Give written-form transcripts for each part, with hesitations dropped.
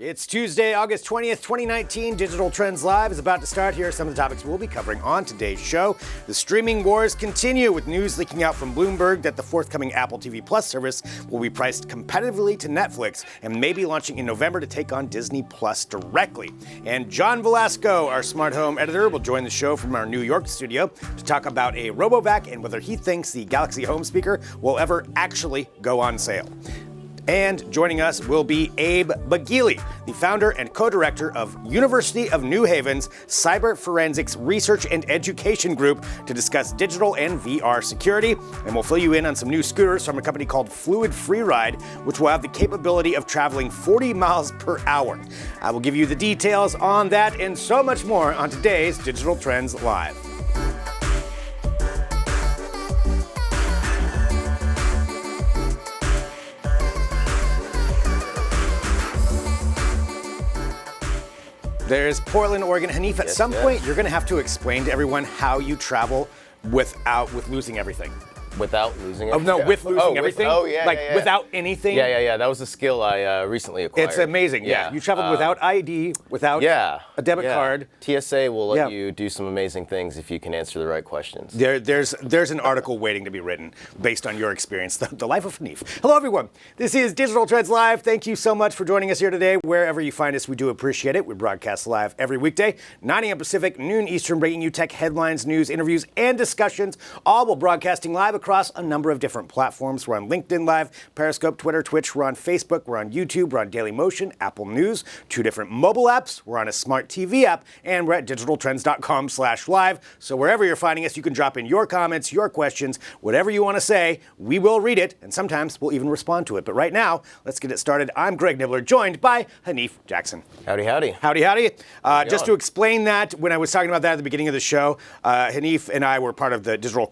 It's Tuesday, August 20th, 2019. Digital Trends Live is about to start. Here are some of the topics we'll be covering on today's show. The streaming wars continue, with news leaking out from Bloomberg that the forthcoming Apple TV Plus service will be priced competitively to Netflix and may be launching in November to take on Disney Plus directly. And John Velasco, our smart home editor, will join the show from our New York studio to talk about a RoboVac and whether he thinks the Galaxy Home speaker will ever actually go on sale. And joining us will be Abe Bagili, the founder and co-director of University of New Haven's Cyber Forensics Research and Education Group, to discuss digital and VR security. And we'll fill you in on some new scooters from a company called Fluid Freeride, which will have the capability of traveling 40 miles per hour. I will give you the details on that and so much more on today's Digital Trends Live. There's Portland, Oregon. Hanif, at some point, you're going to have to explain to everyone how you travel with losing everything. Without losing everything? Oh, no, with losing everything? Yeah. Without anything? Yeah. That was a skill I recently acquired. It's amazing, yeah. You traveled without ID, without a debit card. TSA will let you do some amazing things if you can answer the right questions. There's an article waiting to be written based on your experience, the life of Hanif. Hello, everyone. This is Digital Trends Live. Thank you so much for joining us here today. Wherever you find us, we do appreciate it. We broadcast live every weekday, 9 a.m. Pacific, noon Eastern, bringing you tech headlines, news, interviews, and discussions, all while broadcasting live across a number of different platforms. We're on LinkedIn Live, Periscope, Twitter, Twitch. We're on Facebook. We're on YouTube. We're on Dailymotion, Apple News, 2 different mobile apps. We're on a smart TV app, and we're at digitaltrends.com/live. So wherever you're finding us, you can drop in your comments, your questions, whatever you want to say. We will read it, and sometimes we'll even respond to it. But right now, let's get it started. I'm Greg Nibbler, joined by Hanif Jackson. Howdy, howdy. Howdy, howdy. Just to explain that, when I was talking about that at the beginning of the show, Hanif and I were part of the Digital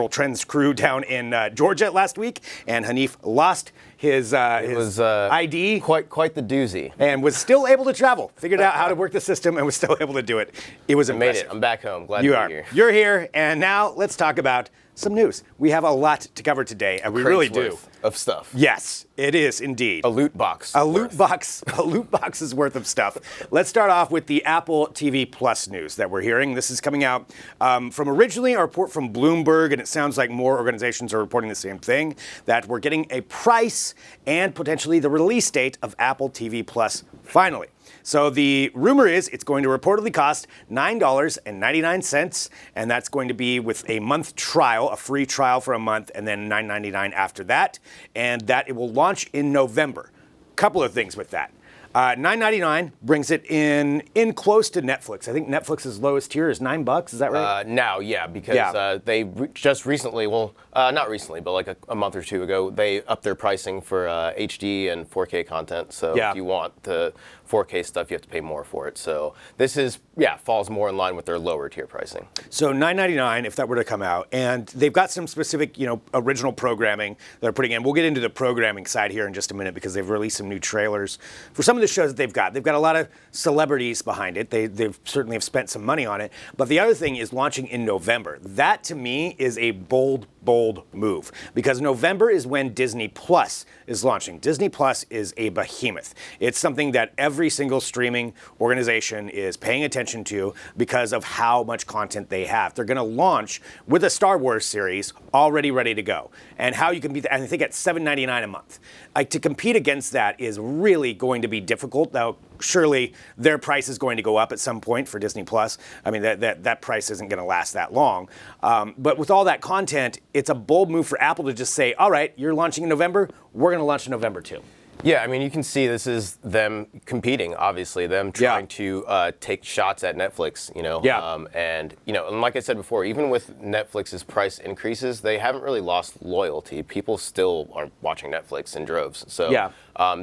Trends crew down in Georgia last week, and Hanif lost his ID. Quite the doozy. And was still able to travel. Figured out how to work the system and was still able to do it. It was impressive. Made it. I'm back home. Glad to be here. You're here, and now let's talk about some news. We have a lot to cover today, and we really do. Of stuff. Yes, it is indeed. A loot box. A loot box's worth of stuff. Let's start off with the Apple TV Plus news that we're hearing. This is coming out from originally a report from Bloomberg, and it sounds like more organizations are reporting the same thing, that we're getting a price and potentially the release date of Apple TV Plus finally. So the rumor is it's going to reportedly cost $9.99, and that's going to be with a month trial, a free trial for a month, and then $9.99 after that, and that it will launch in November. Couple of things with that. $9.99 brings it in close to Netflix. I think Netflix's lowest tier is $9. Is that right? Now, because they just recently, not recently, but like a month or two ago, they upped their pricing for HD and 4K content. So if you want the 4K stuff, you have to pay more for it. So this is, falls more in line with their lower tier pricing. So $9.99 if that were to come out, and they've got some specific, original programming they're putting in. We'll get into the programming side here in just a minute because they've released some new trailers for some of the shows that they've got. They've got a lot of celebrities behind it. They've certainly have spent some money on it. But the other thing is launching in November. That to me is a bold move, because November is when Disney Plus is launching. Disney Plus is a behemoth. It's something that every single streaming organization is paying attention to because of how much content they have. They're going to launch with a Star Wars series already ready to go. And how you can be, and I think at $7.99 a month. To compete against that is really going to be difficult. Now, surely their price is going to go up at some point for Disney Plus. I mean, that price isn't going to last that long. But with all that content, it's a bold move for Apple to just say, all right, you're launching in November, we're going to launch in November too. Yeah, I mean, you can see this is them competing, obviously, them trying to take shots at Netflix, and like I said before, even with Netflix's price increases, they haven't really lost loyalty. People still are watching Netflix in droves. So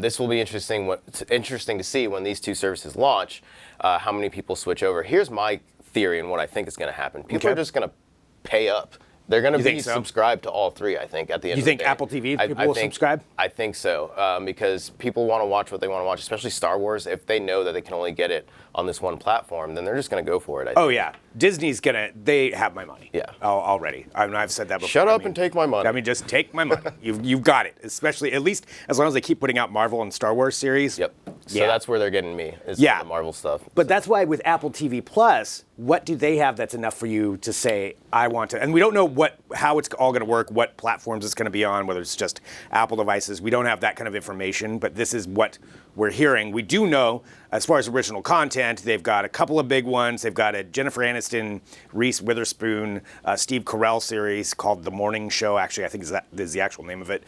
this will be interesting to see when these two services launch, how many people switch over. Here's my theory and what I think is going to happen. People are just going to pay up. They're going to be subscribed to all three, I think, at the end of the day. You think Apple TV people will subscribe? I think so, because people want to watch what they want to watch, especially Star Wars. If they know that they can only get it on this one platform, then they're just going to go for it, I think. Disney's they have my money. Already. I've said that before. Shut up and take my money. I mean, just take my money. You've got it, especially, at least as long as they keep putting out Marvel and Star Wars series. So that's where they're getting me, is Yeah. the Marvel stuff. But that's why with Apple TV Plus, what do they have that's enough for you to say, I want to? And we don't know how it's all going to work, what platforms it's going to be on, whether it's just Apple devices. We don't have that kind of information, but this is what we're hearing. We do know, as far as original content, they've got a couple of big ones. They've got a Jennifer Aniston, Reese Witherspoon, Steve Carell series called The Morning Show. Actually, I think is the actual name of it,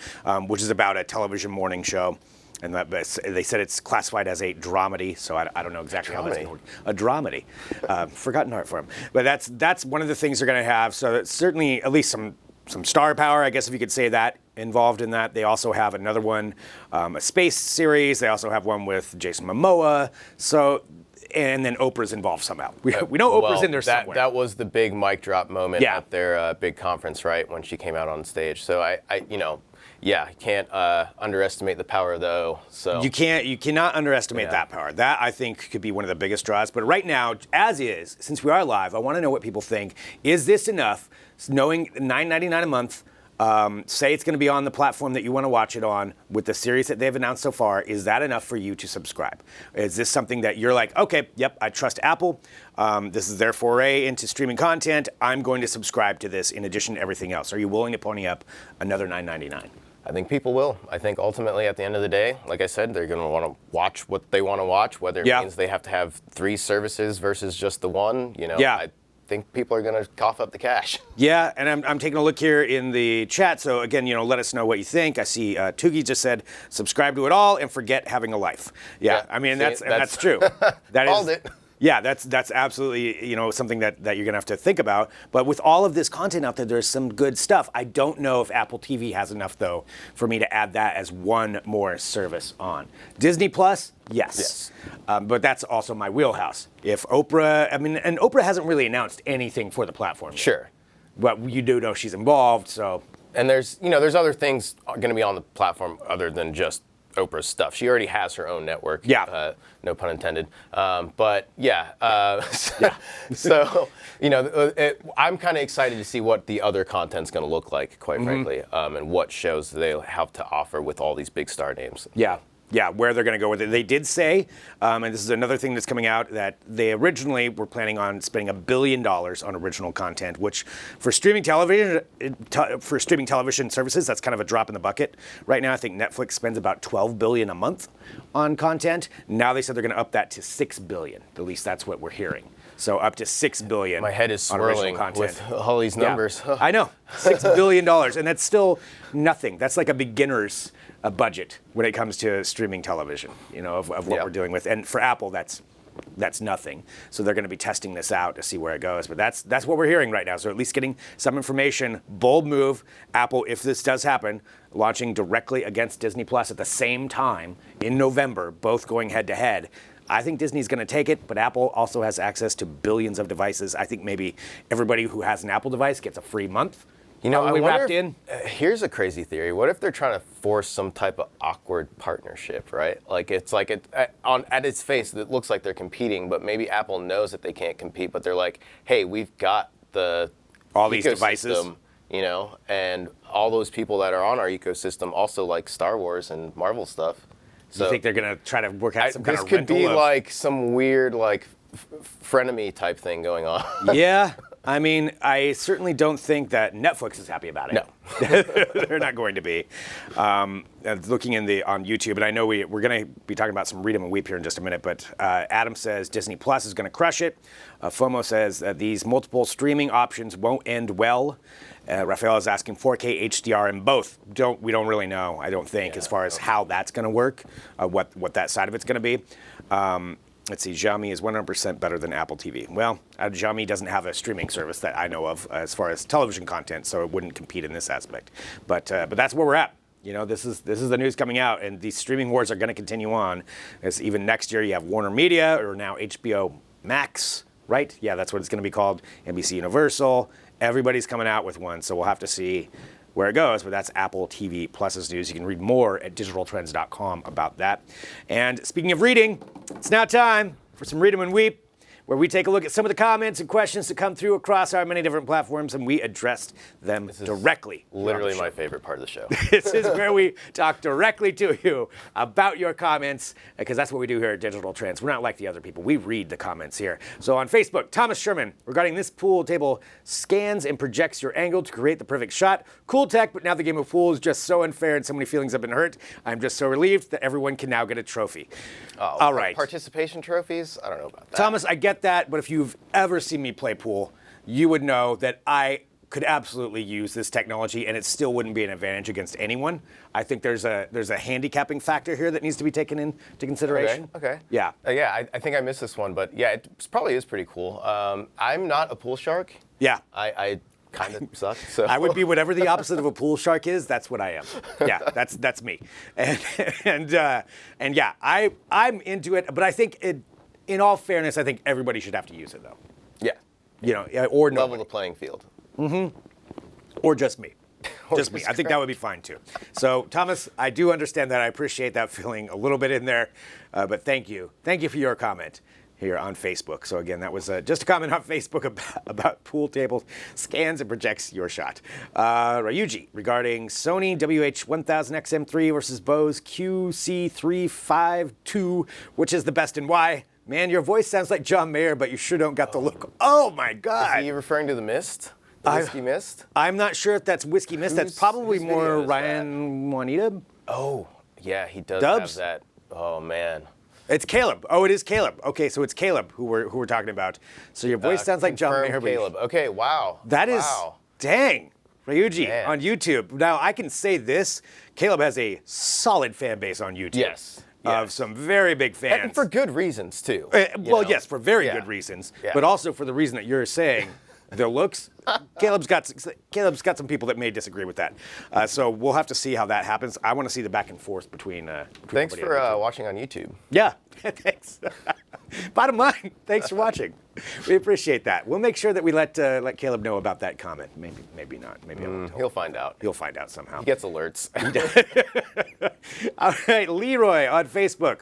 which is about a television morning show. And they said it's classified as a dramedy, so I don't know exactly how that's going to work. A dramedy. Forgotten art form. But that's one of the things they're going to have. So it's certainly at least some star power, I guess if you could say that, involved in that. They also have another one, a space series. They also have one with Jason Momoa. So, and then Oprah's involved somehow. We know Oprah's in there somewhere. That was the big mic drop moment Yeah. at their big conference, right, when she came out on stage. So you can't underestimate the power of the O. So you cannot underestimate that power. That, I think, could be one of the biggest draws. But right now, as is, since we are live, I want to know what people think. Is this enough? Knowing $9.99 a month, say it's going to be on the platform that you want to watch it on with the series that they've announced so far, is that enough for you to subscribe? Is this something that you're like, okay, yep, I trust Apple. This is their foray into streaming content. I'm going to subscribe to this in addition to everything else. Are you willing to pony up another $9.99? I think people will. I think ultimately at the end of the day, like I said, they're going to want to watch what they want to watch, whether it means they have to have 3 services versus just the one. I think people are going to cough up the cash. Yeah, and I'm taking a look here in the chat. So again, let us know what you think. I see Tugi just said, subscribe to it all and forget having a life. Yeah. I mean, that's true. That Called is. it. Yeah, that's absolutely something that you're gonna have to think about. But with all of this content out there, there's some good stuff. I don't know if Apple TV has enough though for me to add that as one more service on. Disney Plus, yes. But that's also my wheelhouse. If Oprah, and Oprah hasn't really announced anything for the platform yet. Sure. But you do know she's involved, so. And there's other things going to be on the platform other than just Oprah's stuff. She already has her own network. Yeah. No pun intended. So, I'm kind of excited to see what the other content's going to look like, quite frankly, and what shows they'll have to offer with all these big star names. Yeah, where they're going to go with it. They did say, and this is another thing that's coming out, that they originally were planning on spending $1 billion on original content, which for streaming television services, that's kind of a drop in the bucket. Right now, I think Netflix spends about $12 billion a month on content. Now they said they're going to up that to $6 billion. At least that's what we're hearing. So up to $6 billion. My head is swirling with all these numbers. Yeah. I know, $6 billion, and that's still nothing. That's like a beginner's budget when it comes to streaming television, of what we're dealing with. And for Apple, that's nothing. So they're going to be testing this out to see where it goes. But that's what we're hearing right now. So at least getting some information. Bold move. Apple, if this does happen, launching directly against Disney Plus at the same time in November, both going head to head. I think Disney's going to take it, but Apple also has access to billions of devices. I think maybe everybody who has an Apple device gets a free month. Wrapped in. Here's a crazy theory. What if they're trying to force some type of awkward partnership, right? Like at its face, it looks like they're competing, but maybe Apple knows that they can't compete, but they're like, hey, we've got all these devices, and all those people that are on our ecosystem also like Star Wars and Marvel stuff. So you think they're going to try to work out some kind of rental? This could be like some weird frenemy type thing going on. Yeah. I certainly don't think that Netflix is happy about it. No. They're not going to be. Looking on YouTube, and I know we're going to be talking about some Read 'em and Weep here in just a minute, but Adam says Disney Plus is going to crush it. FOMO says that these multiple streaming options won't end well. Raphael is asking 4K HDR in both. We don't really know, I don't think, as far as how that's going to work, what that side of it's going to be. Let's see, Xiaomi is 100% better than Apple TV. Well, Xiaomi doesn't have a streaming service that I know of as far as television content, so it wouldn't compete in this aspect. But that's where we're at. This is the news coming out, and these streaming wars are going to continue on. As even next year, you have Warner Media, or now HBO Max, right? Yeah, that's what it's going to be called. NBC Universal. Everybody's coming out with one, so we'll have to see where it goes, but that's Apple TV Plus's news. You can read more at digitaltrends.com about that. And speaking of reading, it's now time for some Read 'em and Weep. where we take a look at some of the comments and questions that come through across our many different platforms, and we address them directly. Literally my favorite part of the show. This is where we talk directly to you about your comments, because that's what we do here at Digital Trends. We're not like the other people. We read the comments here. So on Facebook, Thomas Sherman, regarding this pool table scans and projects your angle to create the perfect shot. Cool tech, but now the game of pool is just so unfair and so many feelings have been hurt. I'm just so relieved that everyone can now get a trophy. All right. Participation trophies? I don't know about that. Thomas, I get that, but if you've ever seen me play pool, you would know that I could absolutely use this technology, and it still wouldn't be an advantage against anyone. I think there's a handicapping factor here that needs to be taken into consideration. Okay. Yeah. I think I missed this one, but yeah, it probably is pretty cool. I'm not a pool shark. Yeah. I kind of suck. So I would be whatever the opposite of a pool shark is. That's what I am. Yeah, that's me. And yeah, I'm into it. But I think in all fairness, I think everybody should have to use it though. Yeah. You know, or no. Level the playing field. Mm-hmm. Or just me. Just me. I think that would be fine too. So Thomas, I do understand that. I appreciate that feeling a little bit in there. But thank you. Thank you for your comment here on Facebook. So again, that was just a comment on Facebook about pool tables, scans and projects your shot. Ryuji, regarding Sony WH-1000XM3 versus Bose QC352, which is the best and why? Man, your voice sounds like John Mayer, but you sure don't got the look. Oh my God. Is he referring to the mist? The Whiskey Mist? I'm not sure if that's Whiskey Mist. That's probably more Ryan Juanita. Oh, yeah, he does Dubs? have that. Oh, man. It's Caleb. Oh, it is Caleb. Okay, so it's Caleb who we're talking about. So your voice sounds like John Mayer. Caleb. Okay, wow. That is, dang. Ryuji Man. on YouTube. Now, I can say this. Caleb has a solid fan base on YouTube. Yes. Of some very big fans. And for good reasons, too. Yes, for very good reasons. Yeah. But also for the reason that you're saying, their looks. Caleb's got some people that may disagree with that. So we'll have to see how that happens. I want to see the back and forth between Thanks for watching on YouTube. Yeah, thanks. Bottom line, thanks for watching. We appreciate that. We'll make sure that we let Caleb know about that comment. Maybe not. Maybe he'll find out. He'll find out somehow. He gets alerts. All right, Leroy on Facebook.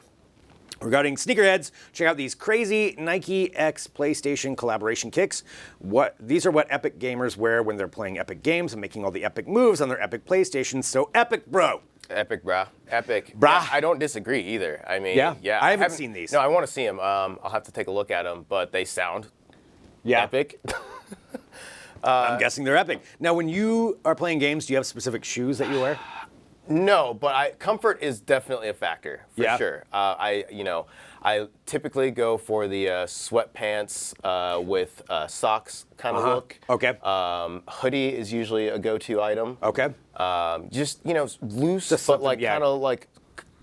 Regarding sneakerheads, check out these crazy Nike X PlayStation collaboration kicks. These are what epic gamers wear when they're playing epic games and making all the epic moves on their epic PlayStations. So epic, bro. Epic, brah. Epic. Brah. Yeah, I don't disagree either. I mean, yeah. I haven't haven't seen these. No, I want to see them. I'll have to take a look at them, but they sound epic. I'm guessing they're epic. Now, when you are playing games, do you have specific shoes that you wear? No, but comfort is definitely a factor for sure. I typically go for the sweatpants with socks kind of look. Okay. Hoodie is usually a go-to item. Okay. Just loose, but like kind of like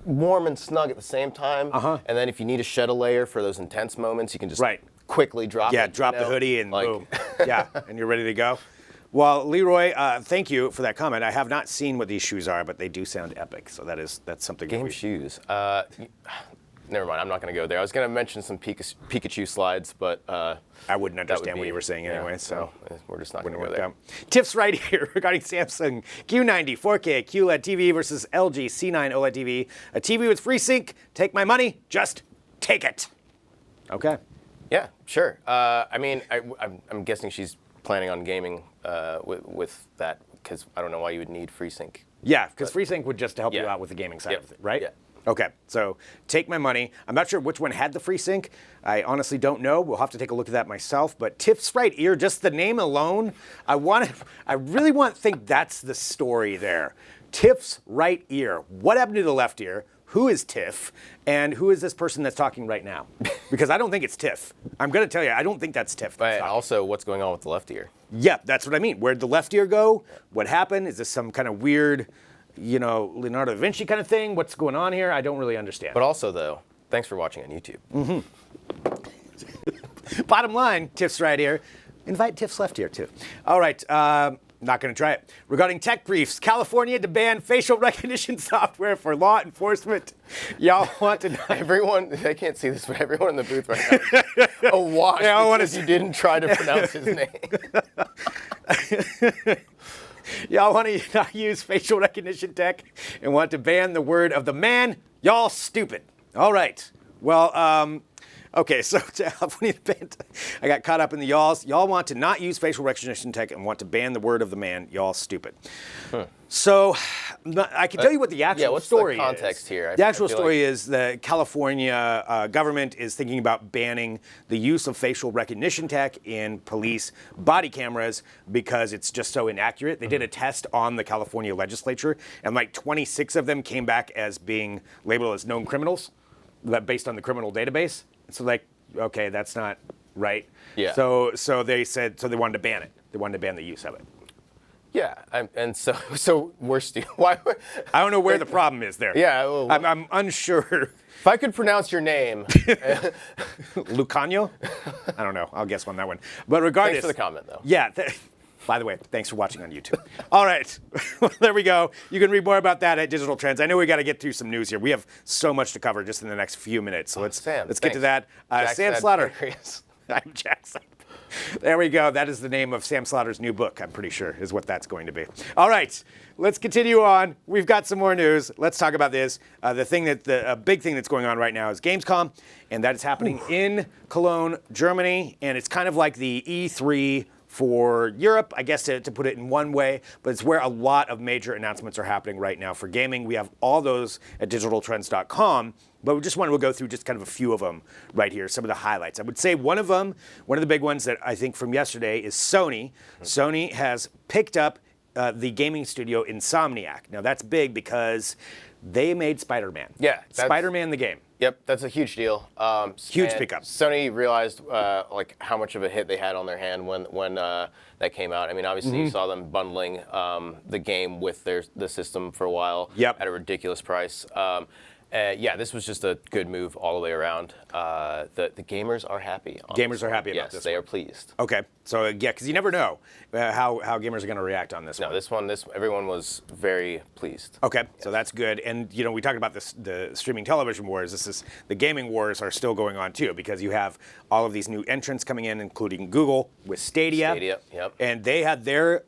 warm and snug at the same time. And then if you need to shed a layer for those intense moments, you can just quickly drop it. Yeah, drop the hoodie and boom. Yeah, and you're ready to go. Well, Leroy, thank you for that comment. I have not seen what these shoes are, but they do sound epic. So that's something. Game shoes. Never mind. I'm not going to go there. I was going to mention some Pikachu slides, but I wouldn't understand what you were saying anyway. So we're just not going to go there. Tips right here regarding Samsung Q90 4K QLED TV versus LG C9 OLED TV. A TV with FreeSync. Take my money. Just take it. Okay. Yeah, sure. I mean, I'm guessing she's planning on gaming with that, because I don't know why you would need FreeSync. Yeah, because FreeSync would just help you out with the gaming side of it, right? Yeah. Okay, so take my money. I'm not sure which one had the FreeSync. I honestly don't know. We'll have to take a look at that myself. But Tiff's right ear, just the name alone, I really want to think that's the story there. Tiff's right ear. What happened to the left ear? Who is Tiff? And who is this person that's talking right now? Because I don't think it's Tiff. I'm going to tell you, I don't think that's Tiff. But also, what's going on with the left ear? Yeah, that's what I mean. Where'd the left ear go? What happened? Is this some kind of weird, Leonardo da Vinci kind of thing? What's going on here? I don't really understand. But also, though, thanks for watching on YouTube. Bottom line, Tiff's right ear. Invite Tiff's left ear, too. All right. Not going to try it. Regarding tech briefs, California to ban facial recognition software for law enforcement. Y'all want to know? Everyone, they can't see this, but everyone in the booth right now is awash because you didn't try to pronounce his name. Y'all want to not use facial recognition tech and want to ban the word of the man? Y'all stupid. All right. Well, Okay, so California banned. I got caught up in the y'alls. Y'all want to not use facial recognition tech and want to ban the word of the man. Y'all stupid. So I can tell you what the actual story is. What's the context here? The actual story is the California government is thinking about banning the use of facial recognition tech in police body cameras because it's just so inaccurate. They did a test on the California legislature, and like 26 of them came back as being labeled as known criminals, based on the criminal database. So like, okay, that's not right. Yeah. So they said, so they wanted to ban it. They wanted to ban the use of it. Yeah, and so we're still. Why? I don't know where the problem is there. Yeah, well, I'm unsure. If I could pronounce your name, Lucano? I don't know. I'll guess on that one. But regardless, thanks for the comment, though. Yeah. By the way, thanks for watching on YouTube. All right, there we go. You can read more about that at Digital Trends. I know we got to get through some news here. We have so much to cover just in the next few minutes. So let's get to that. Sam Slaughter. I'm Jackson. There we go. That is the name of Sam Slaughter's new book, I'm pretty sure, is what that's going to be. All right, let's continue on. We've got some more news. Let's talk about this. The big thing that's going on right now is Gamescom, and that is happening in Cologne, Germany, and it's kind of like the E3 for Europe, I guess, to put it in one way, but it's where a lot of major announcements are happening right now for gaming. We have all those at digitaltrends.com, but we just wanted to go through just kind of a few of them right here, some of the highlights. I would say one of the big ones that I think from yesterday is Sony. Sony has picked up the gaming studio Insomniac. Now that's big because they made Spider-Man. Yeah. Spider-Man the game. Yep, that's a huge deal. Huge pickup. Sony realized like how much of a hit they had on their hand when that came out. I mean, obviously you saw them bundling the game with the system for a while at a ridiculous price. Yeah, this was just a good move all the way around. The gamers are happy. Gamers are happy about this. Yes, they are pleased. Okay, so yeah, because you never know how gamers are going to react on this one. No, everyone was very pleased. Okay, so that's good. And we talked about the streaming television wars. The gaming wars are still going on too, because you have all of these new entrants coming in, including Google with Stadia. Yep. And they had their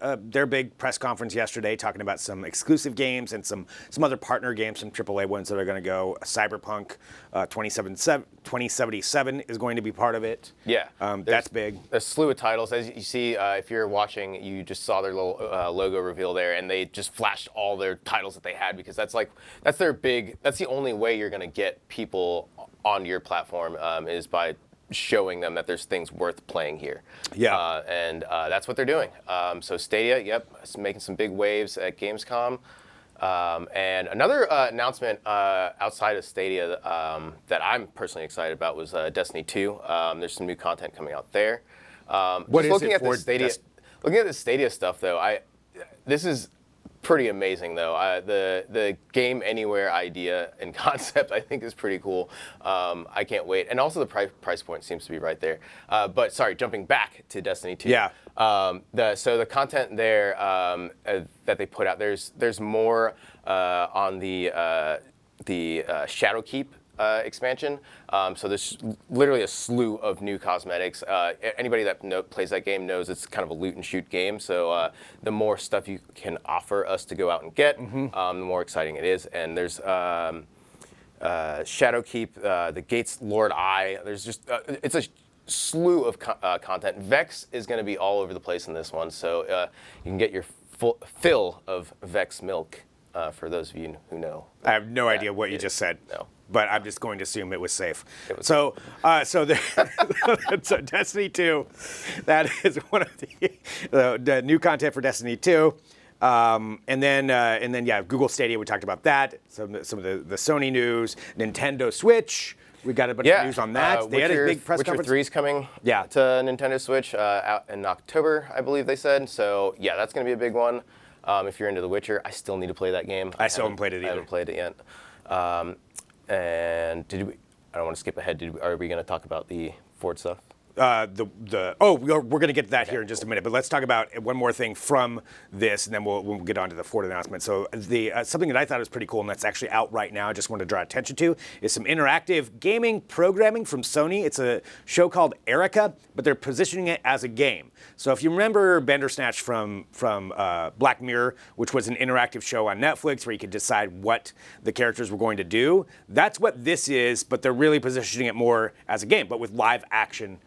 big press conference yesterday, talking about some exclusive games and some other partner games, some AAA ones that are going to go. Cyberpunk 2077 is going to be part of it. Yeah, that's big. A slew of titles. As you see, if you're watching, you just saw their little logo reveal there, and they just flashed all their titles that they had, because that's the only way you're going to get people on your platform is by showing them that there's things worth playing here. Yeah. And that's what they're doing. So Stadia, making some big waves at Gamescom. And another announcement outside of Stadia that I'm personally excited about was Destiny 2. There's some new content coming out there. What is it for Stadia? Looking at the Stadia stuff, though, this is pretty amazing, though. The game anywhere idea and concept, I think, is pretty cool. I can't wait. And also the price point seems to be right there. But sorry, jumping back to Destiny 2. Yeah. So the content there that they put out, there's more on the Shadowkeep expansion. So there's literally a slew of new cosmetics. Anybody that plays that game knows it's kind of a loot and shoot game. So the more stuff you can offer us to go out and get, the more exciting it is. And there's Shadowkeep, the Gates Lord Eye. There's just it's a slew of content. Vex is going to be all over the place in this one. So you can get your fill of Vex milk. For those of you who know. I have no idea what you just said. No. But I'm just going to assume it was safe. It was so Destiny 2, that is one of the new content for Destiny 2. And then Google Stadia, we talked about that. Some of the Sony news, Nintendo Switch. We got a bunch of news on that. They had a big press conference. Witcher 3 is coming to Nintendo Switch out in October, I believe they said. So yeah, that's going to be a big one. If you're into The Witcher, I still need to play that game. I still haven't played it either. I haven't played it yet. And I don't want to skip ahead. Are we going to talk about the Ford stuff? We're going to get to that here in just a minute, but let's talk about one more thing from this, and then we'll get on to the Ford announcement. So something that I thought was pretty cool, and that's actually out right now, I just wanted to draw attention to, is some interactive gaming programming from Sony. It's a show called Erica, but they're positioning it as a game. So if you remember Bandersnatch from Black Mirror, which was an interactive show on Netflix where you could decide what the characters were going to do, that's what this is, but they're really positioning it more as a game, but with live action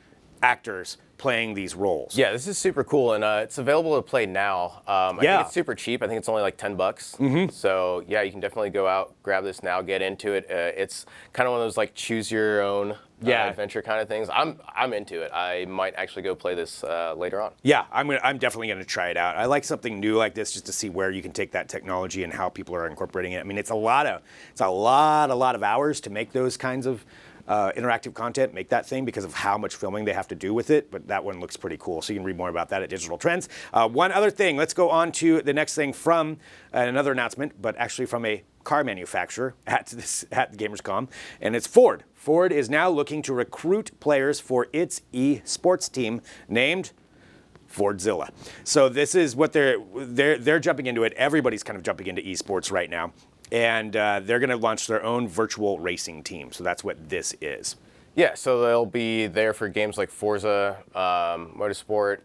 actors playing these roles. Yeah, this is super cool, and it's available to play now. I think it's super cheap. I think it's only like $10. Mm-hmm. So yeah, you can definitely go out, grab this now, get into it. It's kind of one of those like choose your own adventure kind of things. I'm into it. I might actually go play this later on. Yeah, I'm definitely going to try it out. I like something new like this just to see where you can take that technology and how people are incorporating it. I mean, it's a lot of hours to make those kinds of interactive content, make that thing because of how much filming they have to do with it, but that one looks pretty cool. So you can read more about that at Digital Trends. One other thing, let's go on to the next thing from another announcement, but actually from a car manufacturer at Gamescom, and it's Ford. Ford is now looking to recruit players for its eSports team named Fordzilla. So this is what they're jumping into it. Everybody's kind of jumping into esports right now. And they're going to launch their own virtual racing team. So that's what this is. Yeah, so they'll be there for games like Forza, Motorsport.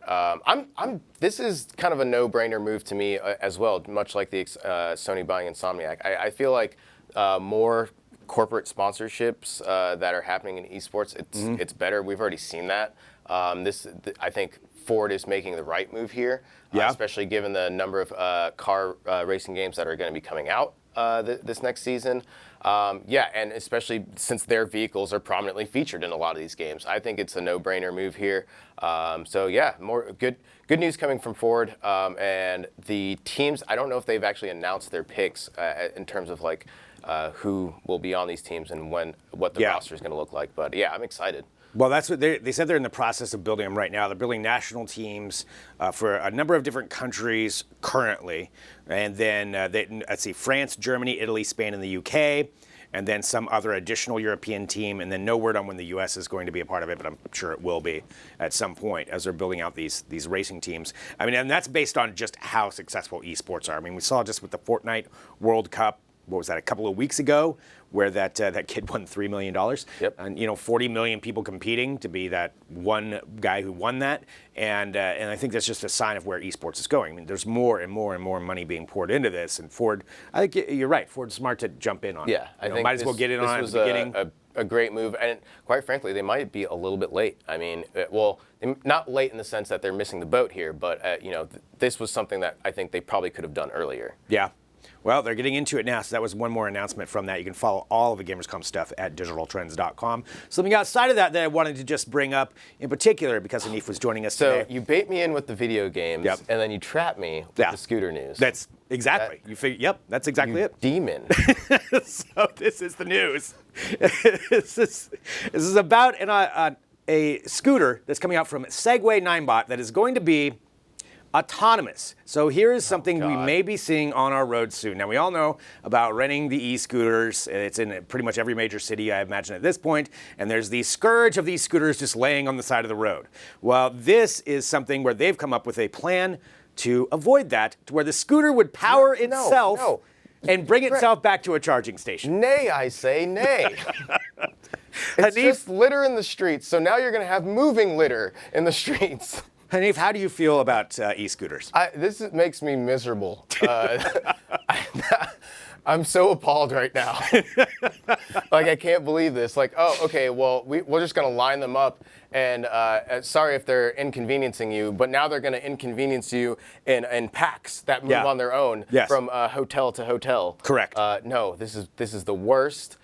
This is kind of a no-brainer move to me as well, much like the Sony buying Insomniac. I feel like more corporate sponsorships that are happening in esports, it's better. We've already seen that. I think Ford is making the right move here, especially given the number of car racing games that are going to be coming out this next season. And especially since their vehicles are prominently featured in a lot of these games. I think it's a no-brainer move here. More good news coming from Ford. And the teams, I don't know if they've actually announced their picks in terms of like who will be on these teams and what the roster is going to look like. But yeah, I'm excited. Well, that's what they said. They're in the process of building them right now. They're building national teams for a number of different countries currently. And then, let's see, France, Germany, Italy, Spain, and the UK. And then some other additional European team. And then no word on when the US is going to be a part of it, but I'm sure it will be at some point as they're building out these racing teams. I mean, and that's based on just how successful esports are. I mean, we saw just with the Fortnite World Cup, what was that, a couple of weeks ago, where that kid won $3 million. Yep. And 40 million people competing to be that one guy who won that. And I think that's just a sign of where esports is going. I mean, there's more and more and more money being poured into this. And Ford, I think you're right. Ford's smart to jump in on it. Yeah, I think might as well get in on it at the beginning. A great move, and quite frankly, they might be a little bit late. I mean, not late in the sense that they're missing the boat here, but this was something that I think they probably could have done earlier. Yeah. Well, they're getting into it now, so that was one more announcement from that. You can follow all of the Gamescom stuff at digitaltrends.com. Something outside of that I wanted to just bring up in particular because Hanif was joining us today. So you bait me in with the video games, and then you trap me with the scooter news. That's exactly. That's exactly it. Demon. So this is the news. This is about a scooter that's coming out from Segway Ninebot that is going to be autonomous. So here is something we may be seeing on our roads soon. Now, we all know about renting the eScooters. It's in pretty much every major city, I imagine, at this point. And there's the scourge of these scooters just laying on the side of the road. Well, this is something where they've come up with a plan to avoid that, to where the scooter would power itself and bring itself back to a charging station. Nay, I say, nay. It's just litter in the streets, so now you're going to have moving litter in the streets. Hanif, how do you feel about e-scooters? This makes me miserable. I'm so appalled right now. Like, I can't believe this. Like, oh, okay, well, we're just going to line them up, and sorry if they're inconveniencing you, but now they're going to inconvenience you in packs that move on their own from hotel to hotel. Correct. No, this is the worst.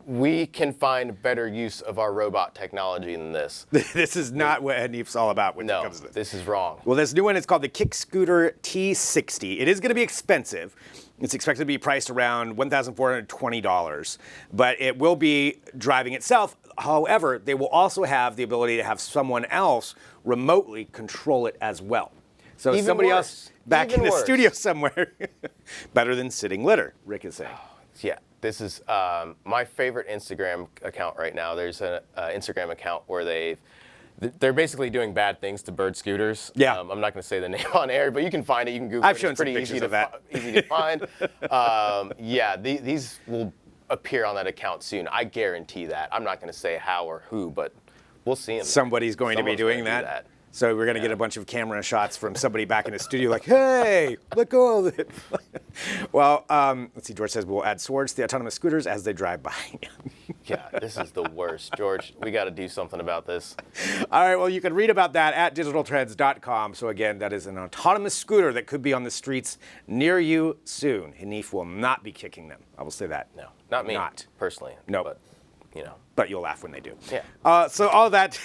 We can find better use of our robot technology than this. This is not what Hanif's all about when it comes to this. This is wrong. Well, this new one is called the Kick Scooter T60. It is going to be expensive. It's expected to be priced around $1,420, but it will be driving itself. However, they will also have the ability to have someone else remotely control it as well. So Even somebody worse. else back Even in the worse. studio somewhere. Better than sitting litter, Rick is saying. Yeah, this is my favorite Instagram account right now. There's an Instagram account where they're basically doing bad things to bird scooters. Yeah. I'm not going to say the name on air, but you can find it. You can Google I've it. shown It's pretty some easy pictures to of that. easy to find. These will appear on that account soon. I guarantee that. I'm not going to say how or who, but we'll see them. Somebody's going to be doing that. So we're going to get a bunch of camera shots from somebody back in the studio like, hey, let go of it. Well, let's see, George says we'll add swords to the autonomous scooters as they drive by. Yeah, this is the worst. George, we got to do something about this. All right, well, you can read about that at digitaltrends.com. So again, that is an autonomous scooter that could be on the streets near you soon. Hanif will not be kicking them. I will say that. No, not me. Not. Personally. No. But, But you'll laugh when they do. Yeah. So all that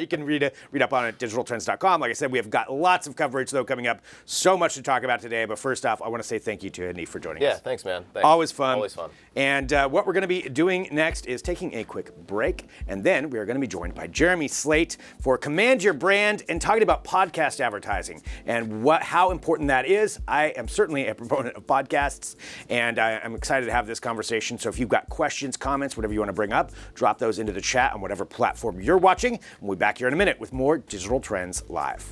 you can read up on at digitaltrends.com. Like I said, we have got lots of coverage, though, coming up. So much to talk about today. But first off, I want to say thank you to Hanif for joining us. Yeah, thanks, man. Thanks. Always fun. Always fun. And what we're going to be doing next is taking a quick break. And then we are going to be joined by Jeremy Slate for Command Your Brand and talking about podcast advertising and how important that is. I am certainly a proponent of podcasts, and I'm excited to have this conversation. So if you've got questions, comments, whatever you want to bring up, drop those into the chat on whatever platform you're watching. We'll be back here in a minute with more Digital Trends Live.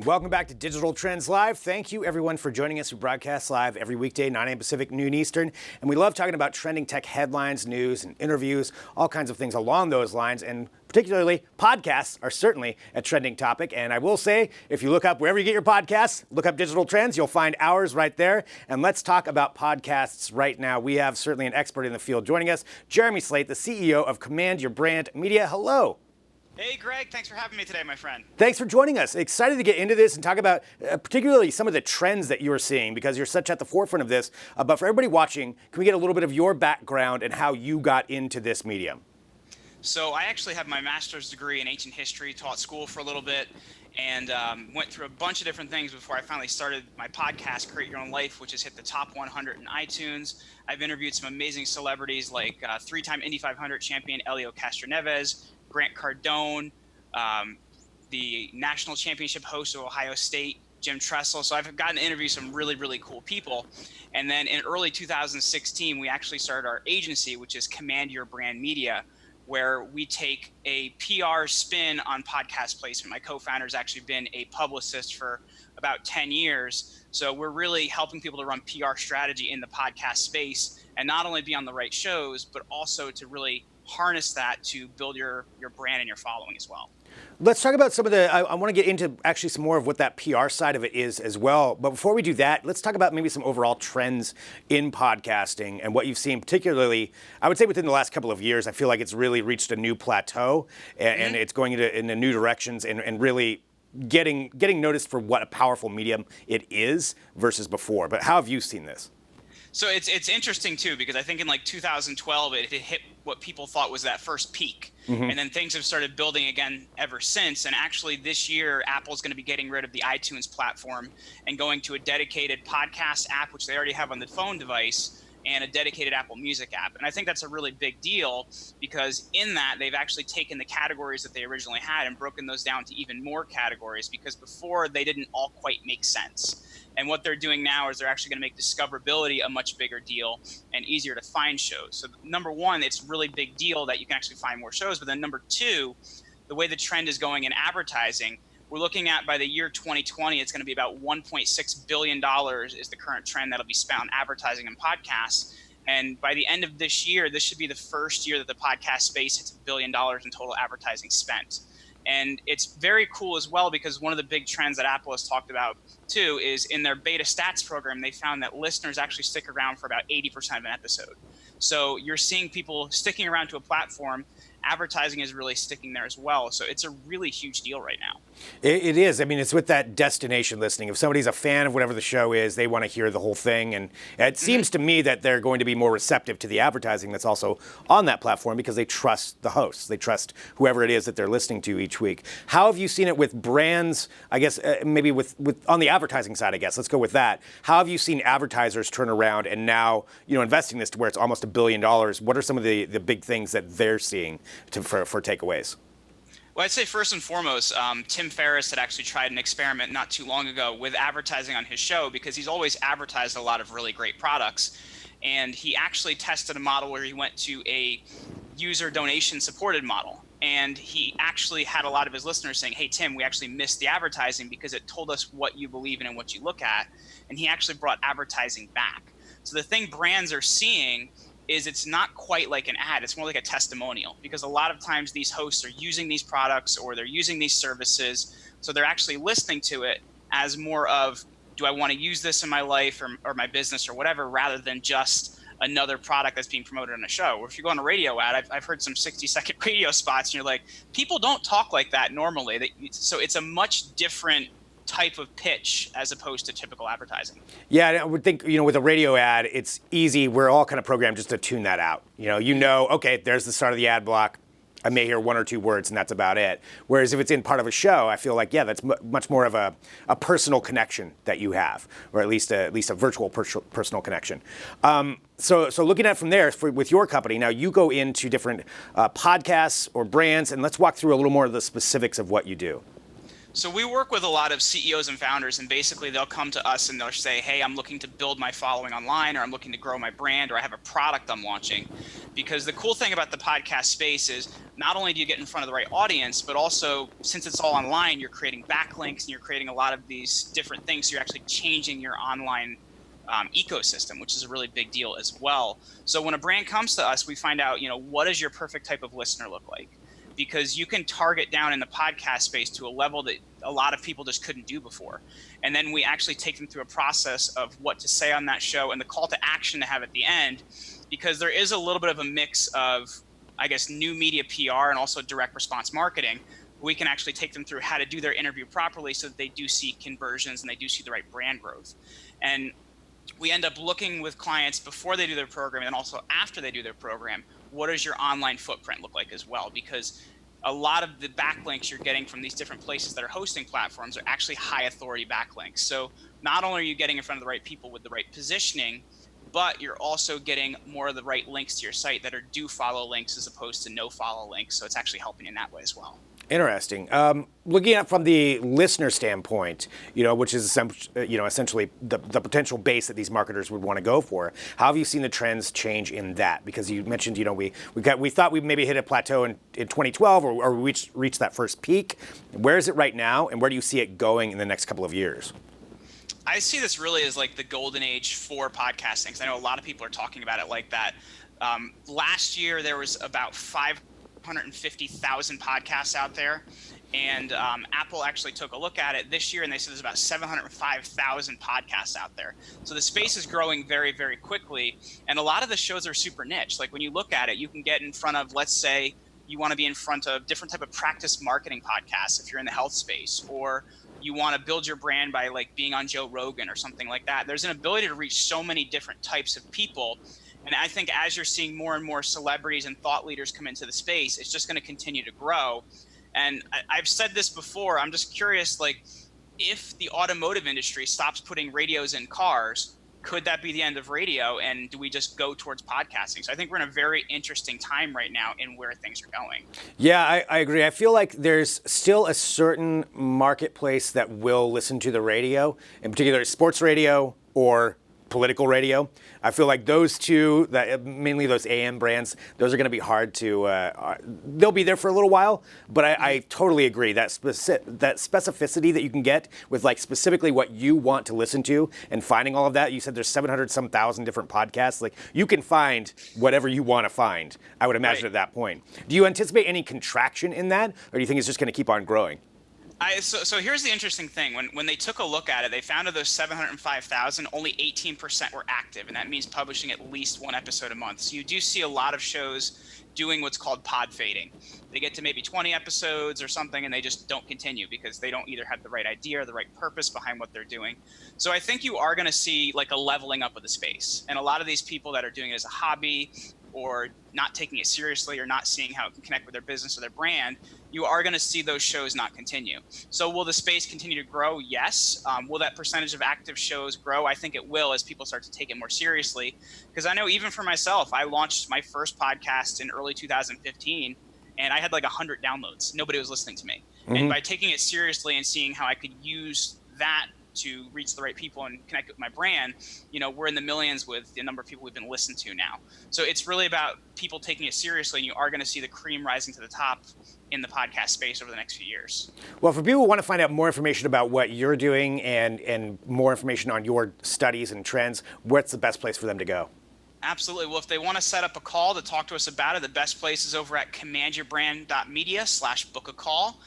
Welcome back to Digital Trends Live. Thank you, everyone, for joining us. We broadcast live every weekday, 9 a.m. Pacific, noon Eastern. And we love talking about trending tech headlines, news, and interviews, all kinds of things along those lines. And particularly, podcasts are certainly a trending topic. And I will say, if you look up wherever you get your podcasts, look up Digital Trends, you'll find ours right there. And let's talk about podcasts right now. We have certainly an expert in the field joining us, Jeremy Slate, the CEO of Command Your Brand Media. Hello. Hey, Greg. Thanks for having me today, my friend. Thanks for joining us. Excited to get into this and talk about particularly some of the trends that you're seeing because you're such at the forefront of this. But for everybody watching, can we get a little bit of your background and how you got into this medium? So I actually have my master's degree in ancient history, taught school for a little bit, and went through a bunch of different things before I finally started my podcast, Create Your Own Life, which has hit the top 100 in iTunes. I've interviewed some amazing celebrities like three-time Indy 500 champion Elio Castroneves, Grant Cardone, the national championship host of Ohio State, Jim Tressel. So I've gotten to interview some really, really cool people. And then in early 2016, we actually started our agency, which is Command Your Brand Media, where we take a PR spin on podcast placement. My co-founder's actually been a publicist for about 10 years. So we're really helping people to run PR strategy in the podcast space and not only be on the right shows, but also to really harness that to build your brand and your following as well. Let's talk about some of the, I want to get into actually some more of what that PR side of it is as well. But before we do that, let's talk about maybe some overall trends in podcasting and what you've seen, particularly, I would say within the last couple of years. I feel like it's really reached a new plateau and it's going into new directions and really getting noticed for what a powerful medium it is versus before. But how have you seen this? So it's interesting too, because I think in like 2012 it hit what people thought was that first peak, and then things have started building again ever since. And actually this year Apple's going to be getting rid of the iTunes platform and going to a dedicated podcast app, which they already have on the phone device, and a dedicated Apple Music app. And I think that's a really big deal, because in that they've actually taken the categories that they originally had and broken those down to even more categories, because before they didn't all quite make sense. And what they're doing now is they're actually going to make discoverability a much bigger deal and easier to find shows. So number one, it's a really big deal that you can actually find more shows. But then number two, the way the trend is going in advertising, we're looking at by the year 2020, it's going to be about $1.6 billion is the current trend that'll be spent on advertising and podcasts. And by the end of this year, this should be the first year that the podcast space hits $1 billion in total advertising spent. And it's very cool as well, because one of the big trends that Apple has talked about too is in their beta stats program, they found that listeners actually stick around for about 80% of an episode. So you're seeing people sticking around to a platform. Advertising is really sticking there as well. So it's a really huge deal right now. It is. I mean, it's with that destination listening. If somebody's a fan of whatever the show is, they want to hear the whole thing. And it seems to me that they're going to be more receptive to the advertising that's also on that platform, because they trust the hosts. They trust whoever it is that they're listening to each week. How have you seen it with brands, I guess, maybe with on the advertising side, I guess. Let's go with that. How have you seen advertisers turn around and now, investing this to where it's almost $1 billion? What are some of the big things that they're seeing for takeaways? Well, I'd say first and foremost, Tim Ferriss had actually tried an experiment not too long ago with advertising on his show, because he's always advertised a lot of really great products. And he actually tested a model where he went to a user donation supported model. And he actually had a lot of his listeners saying, hey, Tim, we actually missed the advertising because it told us what you believe in and what you look at. And he actually brought advertising back. So the thing brands are seeing is it's not quite like an ad, it's more like a testimonial, because a lot of times these hosts are using these products or they're using these services, so they're actually listening to it as more of, do I want to use this in my life or my business or whatever, rather than just another product that's being promoted on a show. Or if you go on a radio ad, I've heard some 60-second radio spots and you're like, people don't talk like that normally. So it's a much different type of pitch as opposed to typical advertising. Yeah, I would think, with a radio ad, it's easy. We're all kind of programmed just to tune that out. Okay, there's the start of the ad block. I may hear one or two words and that's about it. Whereas if it's in part of a show, I feel like, that's much more of a personal connection that you have, or at least a virtual personal connection. So looking at it from there, with your company, now you go into different podcasts or brands, and let's walk through a little more of the specifics of what you do. So we work with a lot of CEOs and founders, and basically they'll come to us and they'll say, hey, I'm looking to build my following online, or I'm looking to grow my brand, or I have a product I'm launching. Because the cool thing about the podcast space is not only do you get in front of the right audience, but also since it's all online, you're creating backlinks and you're creating a lot of these different things. So you're actually changing your online ecosystem, which is a really big deal as well. So when a brand comes to us, we find out, what does your perfect type of listener look like? Because you can target down in the podcast space to a level that a lot of people just couldn't do before. And then we actually take them through a process of what to say on that show and the call to action to have at the end, because there is a little bit of a mix of, I guess, new media PR and also direct response marketing. We can actually take them through how to do their interview properly so that they do see conversions and they do see the right brand growth. And we end up looking with clients before they do their program and also after they do their program, what does your online footprint look like as well? Because a lot of the backlinks you're getting from these different places that are hosting platforms are actually high authority backlinks. So not only are you getting in front of the right people with the right positioning, but you're also getting more of the right links to your site that are do follow links as opposed to no follow links. So it's actually helping in that way as well. Interesting. Looking at from the listener standpoint, which is essentially the potential base that these marketers would want to go for. How have you seen the trends change in that? Because you mentioned, we thought we maybe hit a plateau in 2012 or reached that first peak. Where is it right now, and where do you see it going in the next couple of years? I see this really as like the golden age for podcasting, because I know a lot of people are talking about it like that. Last year, there was about 550,000 podcasts out there, and Apple actually took a look at it this year, and they said there's about 705,000 podcasts out there. So the space is growing very, very quickly, and a lot of the shows are super niche. Like when you look at it, you can get in front of, let's say, you want to be in front of different type of practice marketing podcasts if you're in the health space, or you want to build your brand by like being on Joe Rogan or something like that. There's an ability to reach so many different types of people. And I think as you're seeing more and more celebrities and thought leaders come into the space, it's just going to continue to grow. And I've said this before, I'm just curious, like, if the automotive industry stops putting radios in cars, could that be the end of radio? And do we just go towards podcasting? So I think we're in a very interesting time right now in where things are going. Yeah, I agree. I feel like there's still a certain marketplace that will listen to the radio, in particular sports radio or political radio. I feel like those two, that mainly those AM brands, those are going to be hard to. They'll be there for a little while, but I totally agree that that specificity that you can get with like specifically what you want to listen to and finding all of that. You said there's 700-some thousand different podcasts. Like you can find whatever you want to find. I would imagine at that point. Do you anticipate any contraction in that, or do you think it's just going to keep on growing? So here's the interesting thing. When they took a look at it, they found of those 705,000, only 18% were active, and that means publishing at least one episode a month. So you do see a lot of shows doing what's called pod fading. They get to maybe 20 episodes or something, and they just don't continue because they don't either have the right idea or the right purpose behind what they're doing. So I think you are going to see like a leveling up of the space. And a lot of these people that are doing it as a hobby or not taking it seriously or not seeing how it can connect with their business or their brand, you are going to see those shows not continue. So will the space continue to grow? Yes. Will that percentage of active shows grow? I think it will as people start to take it more seriously. Because I know even for myself, I launched my first podcast in early 2015 and I had like 100 downloads. Nobody was listening to me. Mm-hmm. And by taking it seriously and seeing how I could use that to reach the right people and connect with my brand, you know, we're in the millions with the number of people we've been listened to now. So it's really about people taking it seriously, and you are going to see the cream rising to the top in the podcast space over the next few years. Well, for people who want to find out more information about what you're doing and more information on your studies and trends, what's the best place for them to go? Absolutely. Well, if they want to set up a call to talk to us about it, the best place is over at commandyourbrand.media/book a call,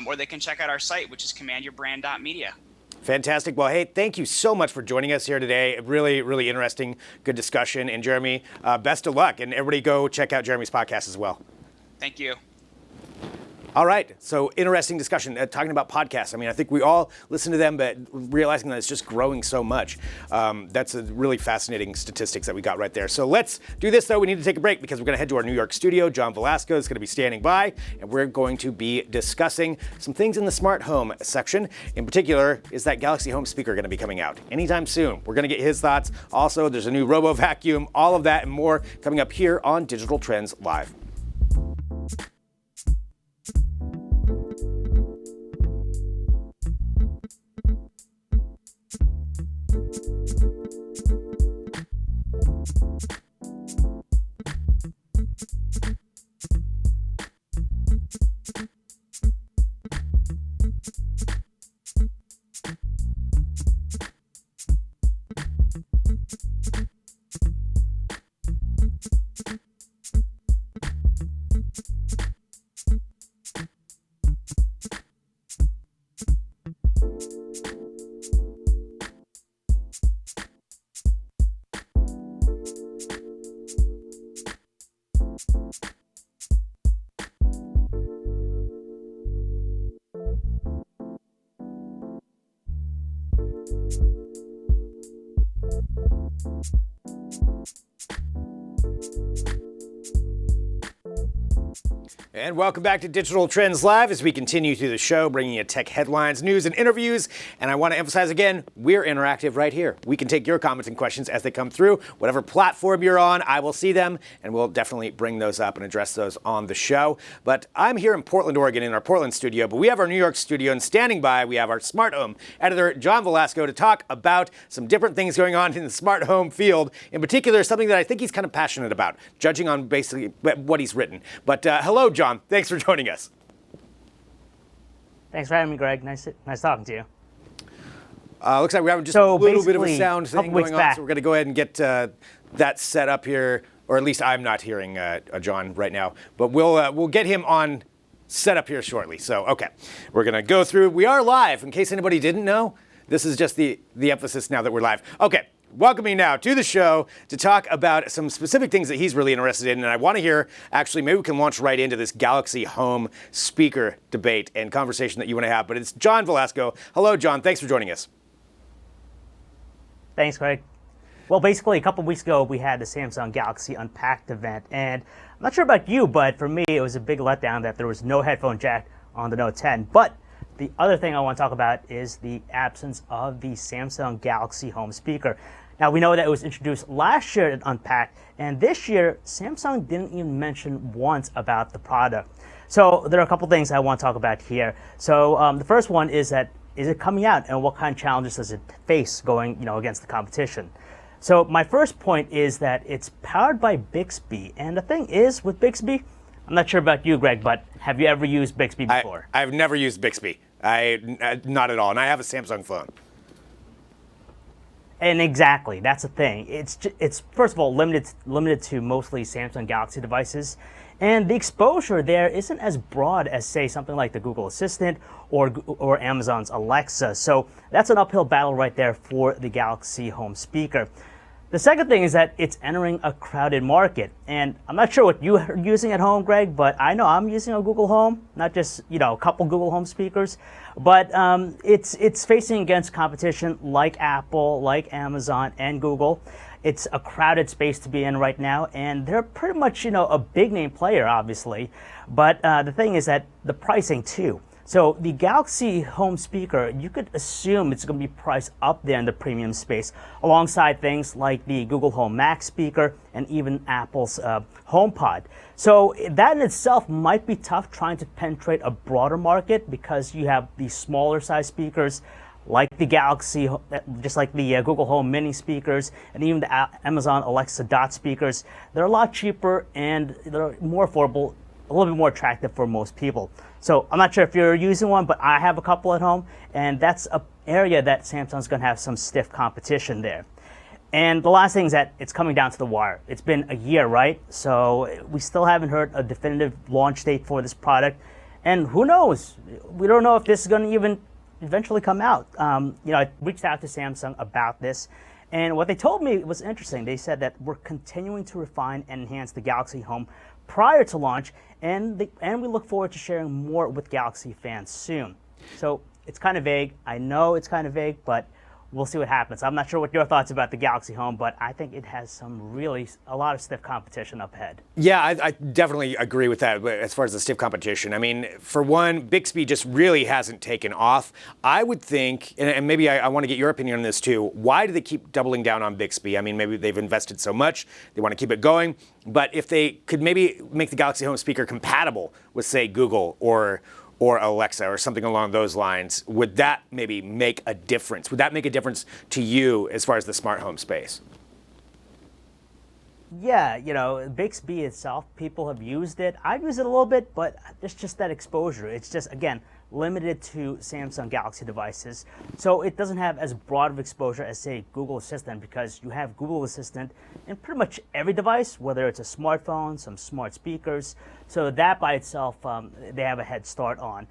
or they can check out our site, which is commandyourbrand.media. Fantastic. Well, hey, thank you so much for joining us here today. Really, really interesting, good discussion. And Jeremy, best of luck. And everybody go check out Jeremy's podcast as well. Thank you. All right, so interesting discussion, talking about podcasts. I mean, I think we all listen to them, but realizing that it's just growing so much. That's a really fascinating statistics that we got right there. So let's do this, though. We need to take a break because we're going to head to our New York studio. John Velasco is going to be standing by, and we're going to be discussing some things in the smart home section. In particular, is that Galaxy Home speaker going to be coming out anytime soon? We're going to get his thoughts. Also, there's a new Robo Vacuum, all of that and more coming up here on Digital Trends Live. And welcome back to Digital Trends Live as we continue through the show, bringing you tech headlines, news, and interviews. And I want to emphasize again, we're interactive right here. We can take your comments and questions as they come through. Whatever platform you're on, I will see them, and we'll definitely bring those up and address those on the show. But I'm here in Portland, Oregon, in our Portland studio, but we have our New York studio, and standing by, we have our smart home editor, John Velasco, to talk about some different things going on in the smart home field. In particular, something that I think he's kind of passionate about, judging on basically what he's written. But hello, John. Thanks for joining us. Thanks for having me, Greg. Nice talking to you. Looks like we're having just a little bit of a sound thing going on, so we're going to go ahead and get that set up here, or at least I'm not hearing John right now, but we'll get him on set up here shortly. So, okay, we're going to go through. We are live, in case anybody didn't know. This is just the emphasis now that we're live. Okay. welcoming now to the show to talk about some specific things that he's really interested in. And I want to hear, actually, maybe we can launch right into this Galaxy Home speaker debate and conversation that you want to have. But it's John Velasco. Hello, John. Thanks for joining us. Thanks, Craig. Well, basically, a couple weeks ago, we had the Samsung Galaxy Unpacked event. And I'm not sure about you, but for me, it was a big letdown that there was no headphone jack on the Note 10. But the other thing I want to talk about is the absence of the Samsung Galaxy Home speaker. Now, we know that it was introduced last year at Unpacked, and this year, Samsung didn't even mention once about the product. So there are a couple things I want to talk about here. So the first one is that, is it coming out, and what kind of challenges does it face going against the competition? So my first point is that it's powered by Bixby, and the thing is with Bixby, I'm not sure about you, Greg, but have you ever used Bixby before? I've never used Bixby. Not at all, and I have a Samsung phone. And exactly, that's the thing. It's first of all limited to mostly Samsung Galaxy devices, and the exposure there isn't as broad as, say, something like the Google Assistant or Amazon's Alexa. So that's an uphill battle right there for the Galaxy Home speaker. The second thing is that it's entering a crowded market, and I'm not sure what you're using at home, Greg, but I know I'm using a Google Home, not just a couple Google Home speakers, but it's facing against competition like Apple, like Amazon, and Google. It's a crowded space to be in right now, and they're pretty much a big name player, obviously, but the thing is that the pricing too. So the Galaxy Home speaker, you could assume it's going to be priced up there in the premium space, alongside things like the Google Home Max speaker and even Apple's HomePod. So that in itself might be tough trying to penetrate a broader market because you have the smaller size speakers like the Galaxy, just like the Google Home Mini speakers, and even the Amazon Alexa Dot speakers. They're a lot cheaper and they're more affordable, a little bit more attractive for most people. So I'm not sure if you're using one, but I have a couple at home, and that's an area that Samsung's going to have some stiff competition there. And the last thing is that it's coming down to the wire. It's been a year, right? So we still haven't heard a definitive launch date for this product. And who knows? We don't know if this is going to even eventually come out. I reached out to Samsung about this, and what they told me was interesting. They said that we're continuing to refine and enhance the Galaxy Home prior to launch, and we look forward to sharing more with Galaxy fans soon. So it's kind of vague. I know it's kind of vague, but we'll see what happens. I'm not sure what your thoughts about the Galaxy Home, but I think it has a lot of stiff competition up ahead. Yeah, I definitely agree with that as far as the stiff competition. I mean, for one, Bixby just really hasn't taken off. I would think, and maybe I want to get your opinion on this too, why do they keep doubling down on Bixby? I mean, maybe they've invested so much, they want to keep it going. But if they could maybe make the Galaxy Home speaker compatible with, say, Google or Alexa or something along those lines, would that maybe make a difference? Would that make a difference to you as far as the smart home space? Yeah, Bixby itself, people have used it. I've used it a little bit, but there's just that exposure. It's just, again, limited to Samsung Galaxy devices. So it doesn't have as broad of exposure as, say, Google Assistant, because you have Google Assistant in pretty much every device, whether it's a smartphone, some smart speakers. So that by itself, they have a head start on.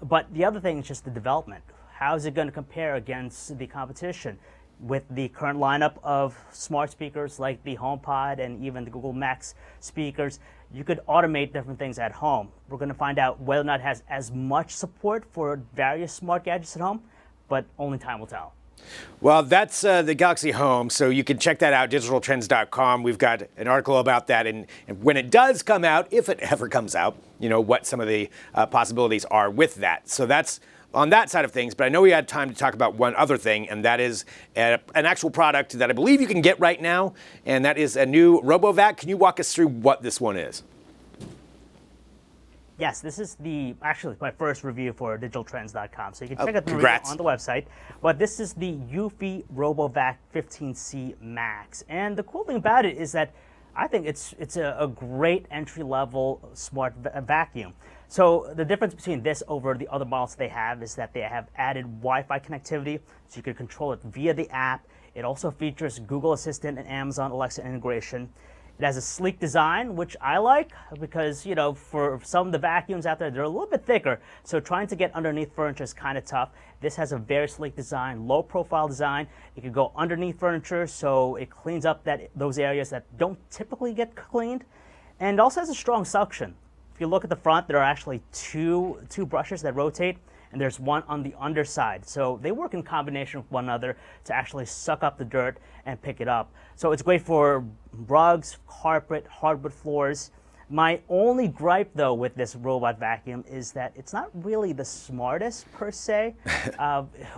But the other thing is just the development. How is it going to compare against the competition? With the current lineup of smart speakers like the HomePod and even the Google Max speakers, you could automate different things at home. We're going to find out whether or not it has as much support for various smart gadgets at home, but only time will tell. Well, that's the Galaxy Home, so you can check that out, digitaltrends.com. We've got an article about that, and when it does come out, if it ever comes out, what some of the possibilities are with that. So that's on that side of things, but I know we had time to talk about one other thing, and that is an actual product that I believe you can get right now, and that is a new RoboVac. Can you walk us through what this one is? Yes, this is actually my first review for digitaltrends.com, so you can check out the review Congrats. on the website. But this is the Eufy RoboVac 15C Max, and the cool thing about it is that I think it's a great entry-level smart vacuum. So the difference between this over the other models they have is that they have added Wi-Fi connectivity, so you can control it via the app. It also features Google Assistant and Amazon Alexa integration. It has a sleek design, which I like because, for some of the vacuums out there, they're a little bit thicker. So trying to get underneath furniture is kind of tough. This has a very sleek design, low profile design. It can go underneath furniture, so it cleans up those areas that don't typically get cleaned. And also has a strong suction. If you look at the front, there are actually two brushes that rotate, and there's one on the underside. So they work in combination with one another to actually suck up the dirt and pick it up. So it's great for rugs, carpet, hardwood floors. My only gripe, though, with this robot vacuum is that it's not really the smartest, per se,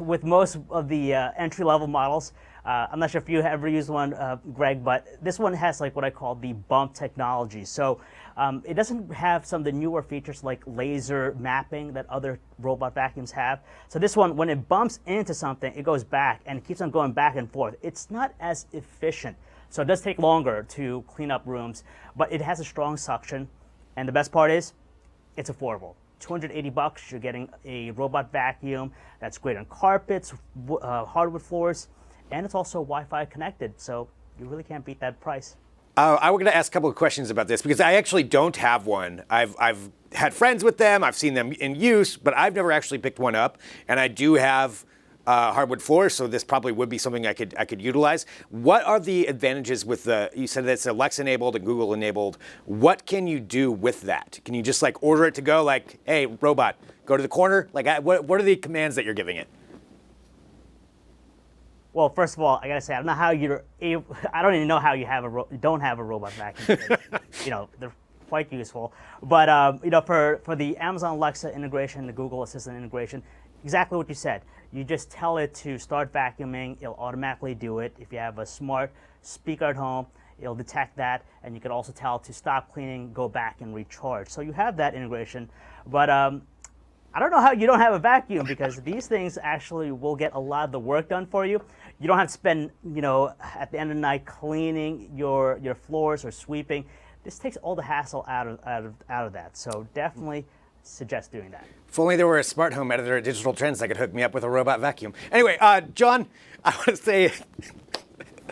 with most of the entry-level models. I'm not sure if you ever used one, Greg, but this one has like what I call the bump technology. So it doesn't have some of the newer features like laser mapping that other robot vacuums have. So this one, when it bumps into something, it goes back and it keeps on going back and forth. It's not as efficient. So it does take longer to clean up rooms, but it has a strong suction. And the best part is, it's affordable. $280, you're getting a robot vacuum that's great on carpets, hardwood floors, and it's also Wi-Fi connected, so you really can't beat that price. I was going to ask a couple of questions about this because I actually don't have one. I've had friends with them, I've seen them in use, but I've never actually picked one up. And I do have hardwood floors, so this probably would be something I could utilize. What are the advantages with you said that it's Alexa enabled and Google enabled. What can you do with that? Can you just like order it to go like, hey, robot, go to the corner? Like, what are the commands that you're giving it? Well, first of all, I gotta say, I don't know how I don't even know how you don't have a robot vacuum. They're quite useful. But for the Amazon Alexa integration, the Google Assistant integration, exactly what you said. You just tell it to start vacuuming, it'll automatically do it. If you have a smart speaker at home, it'll detect that, and you can also tell it to stop cleaning, go back and recharge. So you have that integration, but I don't know how you don't have a vacuum because these things actually will get a lot of the work done for you. You don't have to spend, at the end of the night cleaning your floors or sweeping. This takes all the hassle out of that. So definitely suggest doing that. If only there were a smart home editor at Digital Trends that could hook me up with a robot vacuum. Anyway, John, I want to say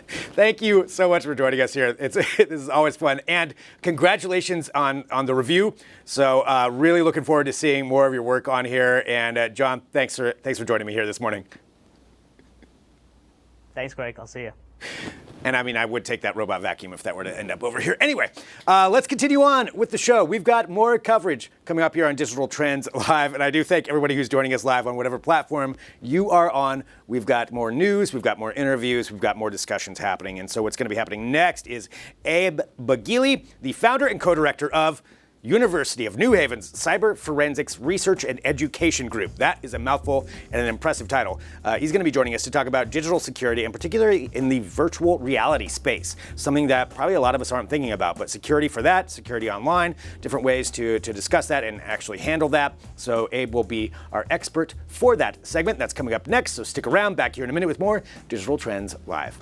thank you so much for joining us here. This is always fun, and congratulations on the review. So really looking forward to seeing more of your work on here. And John, thanks for joining me here this morning. Thanks, Greg. I'll see you. And I mean, I would take that robot vacuum if that were to end up over here. Anyway, let's continue on with the show. We've got more coverage coming up here on Digital Trends Live. And I do thank everybody who's joining us live on whatever platform you are on. We've got more news, we've got more interviews, we've got more discussions happening. And so what's going to be happening next is Abe Bagili, the founder and co-director of University of New Haven's Cyber Forensics Research and Education Group. That is a mouthful and an impressive title. He's going to be joining us to talk about digital security, and particularly in the virtual reality space, something that probably a lot of us aren't thinking about, but security for that, security online, different ways to discuss that and actually handle that. So Abe will be our expert for that segment. That's coming up next, so stick around. Back here in a minute with more Digital Trends Live.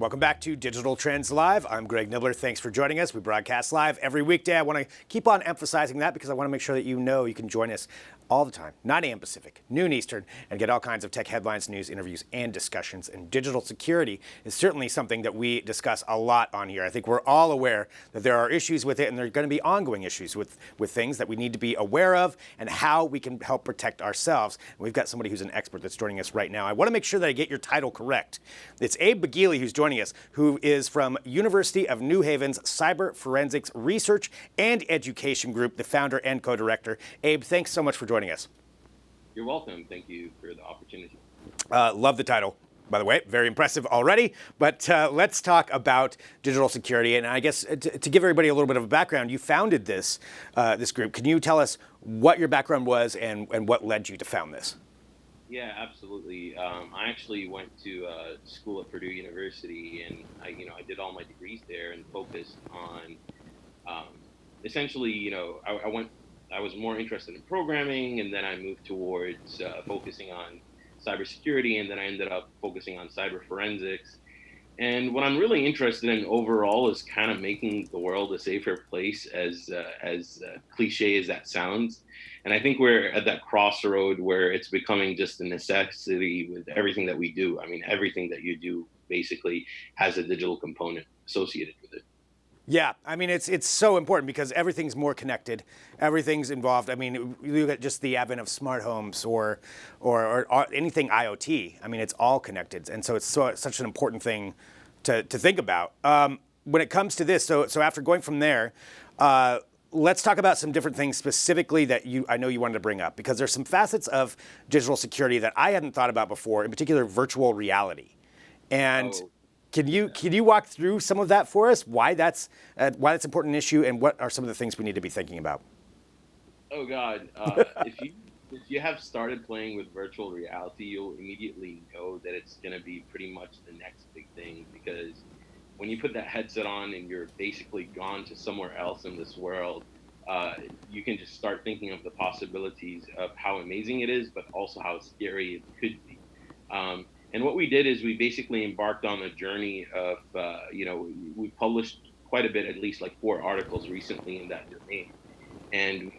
Welcome back to Digital Trends Live. I'm Greg Nibbler. Thanks for joining us. We broadcast live every weekday. I want to keep on emphasizing that because I want to make sure that you know you can join us all the time, 9 a.m. Pacific, noon Eastern, and get all kinds of tech headlines, news, interviews, and discussions. And digital security is certainly something that we discuss a lot on here. I think we're all aware that there are issues with it, and there are going to be ongoing issues with things that we need to be aware of and how we can help protect ourselves. And we've got somebody who's an expert that's joining us right now. I want to make sure that I get your title correct. It's Abe Bagili who's joining us, who is from University of New Haven's Cyber Forensics Research and Education Group, the founder and co-director. Abe, thanks so much for joining us. You're welcome. Thank you for the opportunity. Love the title, by the way. Very impressive already. But let's talk about digital security. And I guess to give everybody a little bit of a background, you founded this group. Can you tell us what your background was and what led you to found this? Yeah, absolutely. I actually went to school at Purdue University, and I did all my degrees there and focused on essentially, I was more interested in programming, and then I moved towards focusing on cybersecurity, and then I ended up focusing on cyber forensics. And what I'm really interested in overall is kind of making the world a safer place, as cliche as that sounds. And I think we're at that crossroad where it's becoming just a necessity with everything that we do. I mean, everything that you do basically has a digital component associated with it. Yeah, I mean, it's so important because everything's more connected. Everything's involved. I mean, you look at just the advent of smart homes or anything IoT. I mean, it's all connected. And so it's such an important thing to think about. When it comes to this, so after going from there, let's talk about some different things specifically that I know you wanted to bring up, because there's some facets of digital security that I hadn't thought about before, in particular virtual reality. And Can you walk through some of that for us? Why that's an important issue, and what are some of the things we need to be thinking about? Oh God, if you have started playing with virtual reality, you'll immediately know that it's going to be pretty much the next big thing, because when you put that headset on and you're basically gone to somewhere else in this world, you can just start thinking of the possibilities of how amazing it is, but also how scary it could be. And what we did is we basically embarked on a journey of, we published quite a bit, at least like 4 articles recently in that domain. And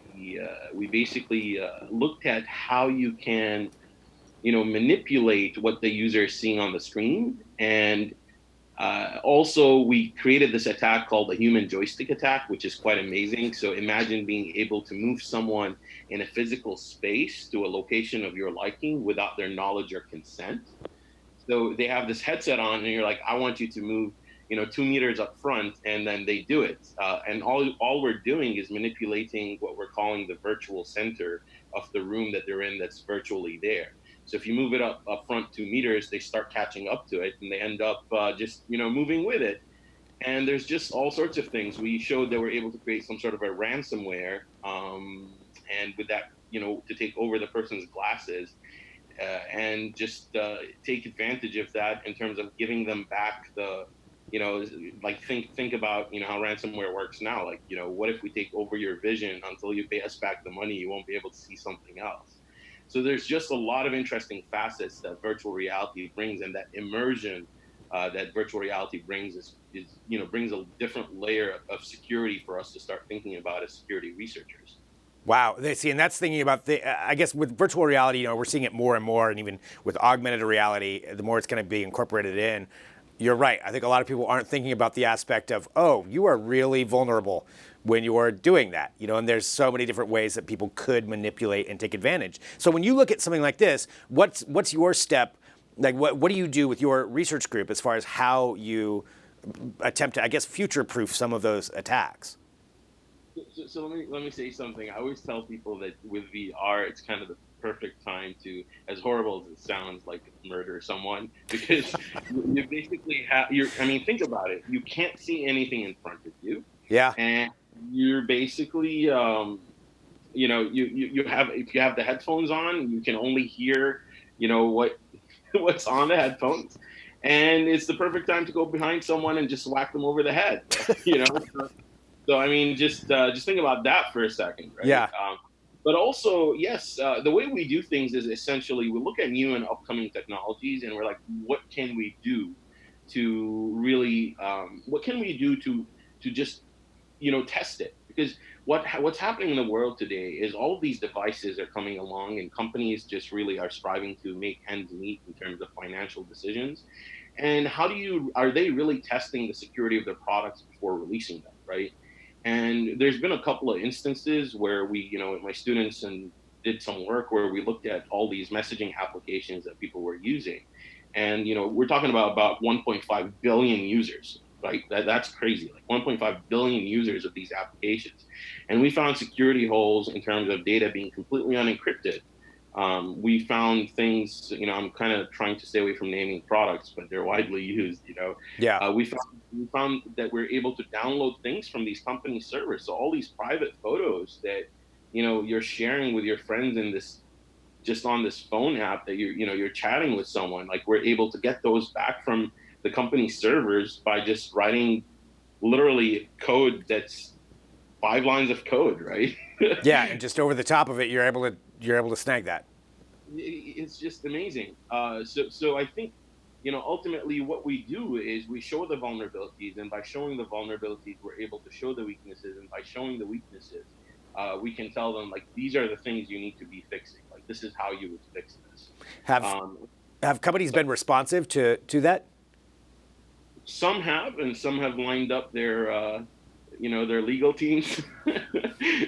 we basically looked at how you can, manipulate what the user is seeing on the screen. And also we created this attack called the human joystick attack, which is quite amazing. So imagine being able to move someone in a physical space to a location of your liking without their knowledge or consent. So they have this headset on, and you're like, I want you to move, 2 meters up front, and then they do it. And all we're doing is manipulating what we're calling the virtual center of the room that they're in that's virtually there. So if you move it up front 2 meters, they start catching up to it, and they end up just, moving with it. And there's just all sorts of things. We showed that we're able to create some sort of a ransomware, and with that, to take over the person's glasses. And just take advantage of that in terms of giving them back the, think about, how ransomware works now. Like, what if we take over your vision until you pay us back the money, you won't be able to see something else. So there's just a lot of interesting facets that virtual reality brings, and that immersion that virtual reality brings is brings a different layer of security for us to start thinking about as security researchers. Wow, and that's thinking about I guess with virtual reality, we're seeing it more and more, and even with augmented reality, the more it's going to be incorporated in. You're right. I think a lot of people aren't thinking about the aspect of, you are really vulnerable when you are doing that, and there's so many different ways that people could manipulate and take advantage. So when you look at something like this, what's your step? Like, what do you do with your research group as far as how you attempt to, I guess, future-proof some of those attacks? So let me say something. I always tell people that with VR, it's kind of the perfect time to, as horrible as it sounds, like murder someone, because you basically think about it. You can't see anything in front of you. Yeah. And you're basically, you have, if you have the headphones on, you can only hear, what's on the headphones. And it's the perfect time to go behind someone and just whack them over the head, So I mean, just think about that for a second, right? Yeah. But also, yes, the way we do things is essentially we look at new and upcoming technologies, and we're like, what can we do to really what can we do to just test it, because what's happening in the world today is all of these devices are coming along and companies just really are striving to make ends meet in terms of financial decisions. And are they really testing the security of their products before releasing them, right? And there's been a couple of instances where my students and did some work where we looked at all these messaging applications that people were using. And, we're talking about 1.5 billion users, right? That's crazy, like 1.5 billion users of these applications. And we found security holes in terms of data being completely unencrypted. We found things, I'm kind of trying to stay away from naming products, but they're widely used. Yeah. We found that we're able to download things from these company servers. So all these private photos that, you're sharing with your friends in this, just on this phone app that you're chatting with someone, like we're able to get those back from the company servers by just writing literally code that's 5 lines of code, right? Yeah, and just over the top of it, you're able to snag that. It's just amazing. So I think, ultimately what we do is we show the vulnerabilities, and by showing the vulnerabilities, we're able to show the weaknesses, and by showing the weaknesses, we can tell them, like, these are the things you need to be fixing. Like, this is how you would fix this. Have companies been responsive to that? Some have, and some have lined up their their legal teams.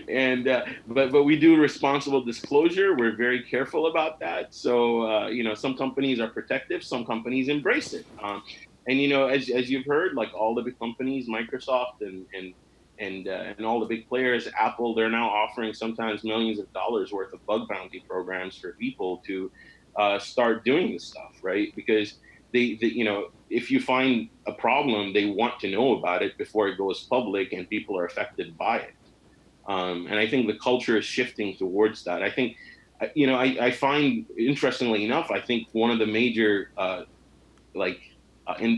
And but we do responsible disclosure. We're very careful about that. So some companies are protective, some companies embrace it. And as you've heard, like all the big companies, Microsoft and all the big players, Apple, they're now offering sometimes millions of dollars worth of bug bounty programs for people to start doing this stuff, right? Because if you find a problem, they want to know about it before it goes public and people are affected by it. And I think the culture is shifting towards that. I think, I find, interestingly enough, I think one of the major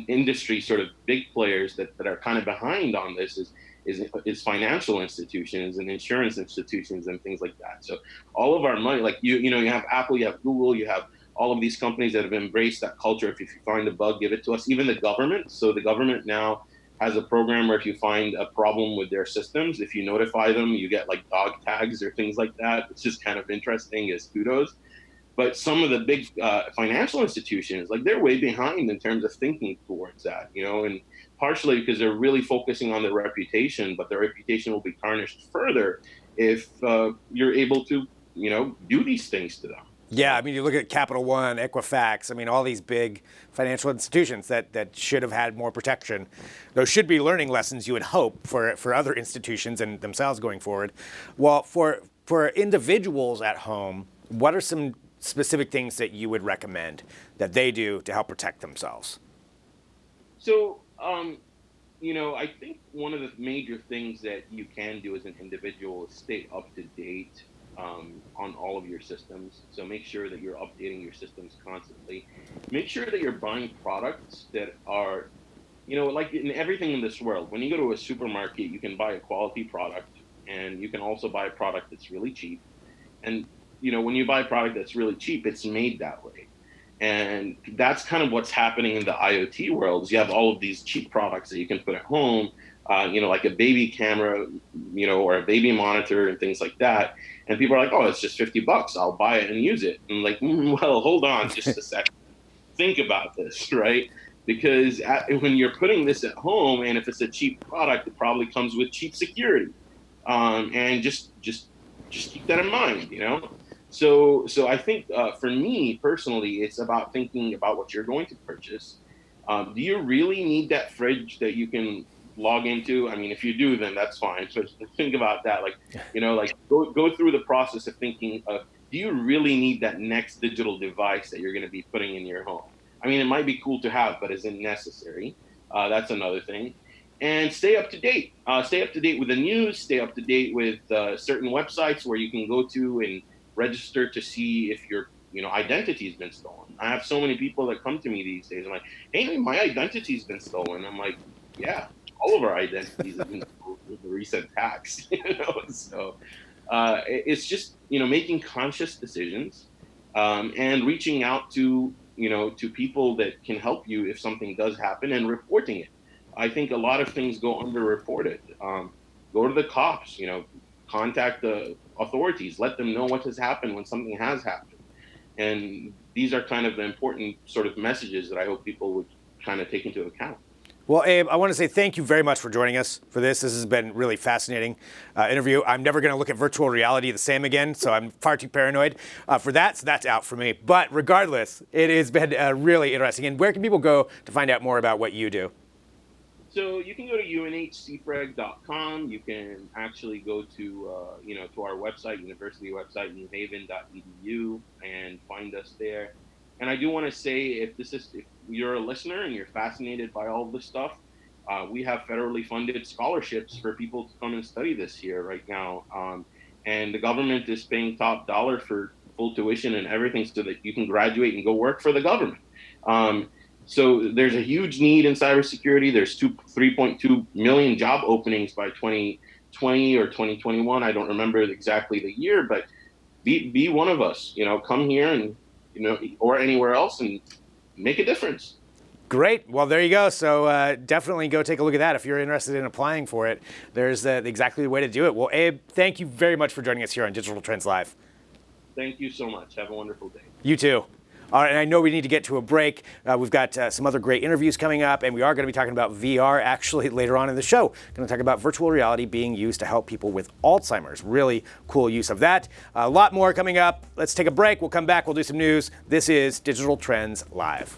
industry sort of big players that are kind of behind on this is financial institutions and insurance institutions and things like that. So all of our money, like you have Apple, you have Google, you have all of these companies that have embraced that culture. If you find a bug, give it to us. Even the government. So the government now has a program where if you find a problem with their systems, if you notify them, you get like dog tags or things like that. It's just kind of interesting as kudos. But some of the big financial institutions, like they're way behind in terms of thinking towards that, and partially because they're really focusing on their reputation, but their reputation will be tarnished further if you're able to, do these things to them. Yeah, I mean, you look at Capital One, Equifax, I mean, all these big financial institutions that should have had more protection. Those should be learning lessons, you would hope, for other institutions and themselves going forward. Well, for individuals at home, what are some specific things that you would recommend that they do to help protect themselves? So, I think one of the major things that you can do as an individual is stay up to date on all of your systems. So make sure that you're updating your systems constantly. Make sure that you're buying products that are, like in everything in this world, when you go to a supermarket, you can buy a quality product, and you can also buy a product that's really cheap. And, when you buy a product that's really cheap, it's made that way. And that's kind of what's happening in the IoT world. Is you have all of these cheap products that you can put at home, like a baby camera, or a baby monitor and things like that. And people are like, oh, it's just $50. I'll buy it and use it. And like, well, hold on just a second. Think about this, right? Because when you're putting this at home, and if it's a cheap product, it probably comes with cheap security. And just keep that in mind, So I think for me personally, it's about thinking about what you're going to purchase. Do you really need that fridge that you can log into? I mean, if you do, then that's fine. So think about that. Like, go through the process of thinking of, do you really need that next digital device that you're going to be putting in your home? I mean, it might be cool to have, but is it necessary? That's another thing. And stay up to date. Stay up to date with the news. Stay up to date with certain websites where you can go to and register to see if your identity's been stolen. I have so many people that come to me these days. I'm like, hey, my identity's been stolen. I'm like, yeah, all of our identities have been stolen with the recent hacks. So it's just making conscious decisions and reaching out to to people that can help you if something does happen, and reporting it. I think a lot of things go underreported. Go to the cops, contact the authorities, let them know what has happened when something has happened. And these are kind of the important sort of messages that I hope people would kind of take into account. Well, Abe, I want to say thank you very much for joining us for this. This has been really fascinating interview. I'm never going to look at virtual reality the same again, so I'm far too paranoid for that. So that's out for me. But regardless, it has been really interesting. And where can people go to find out more about what you do? So you can go to unhcfreg.com. You can actually go to to our website, university website, newhaven.edu, and find us there. And I do want to say, if you're a listener and you're fascinated by all of this stuff, we have federally funded scholarships for people to come and study this year right now. And the government is paying top dollar for full tuition and everything so that you can graduate and go work for the government. So there's a huge need in cybersecurity. There's 3.2 million job openings by 2020 or 2021. I don't remember exactly the year, but be one of us. Come here and or anywhere else and make a difference. Great. Well, there you go. So definitely go take a look at that if you're interested in applying for it. There's exactly the way to do it. Well, Abe, thank you very much for joining us here on Digital Trends Live. Thank you so much. Have a wonderful day. You too. All right, and I know we need to get to a break. We've got some other great interviews coming up, and we are going to be talking about VR actually later on in the show. Going to talk about virtual reality being used to help people with Alzheimer's. Really cool use of that. A lot more coming up. Let's take a break. We'll come back. We'll do some news. This is Digital Trends Live.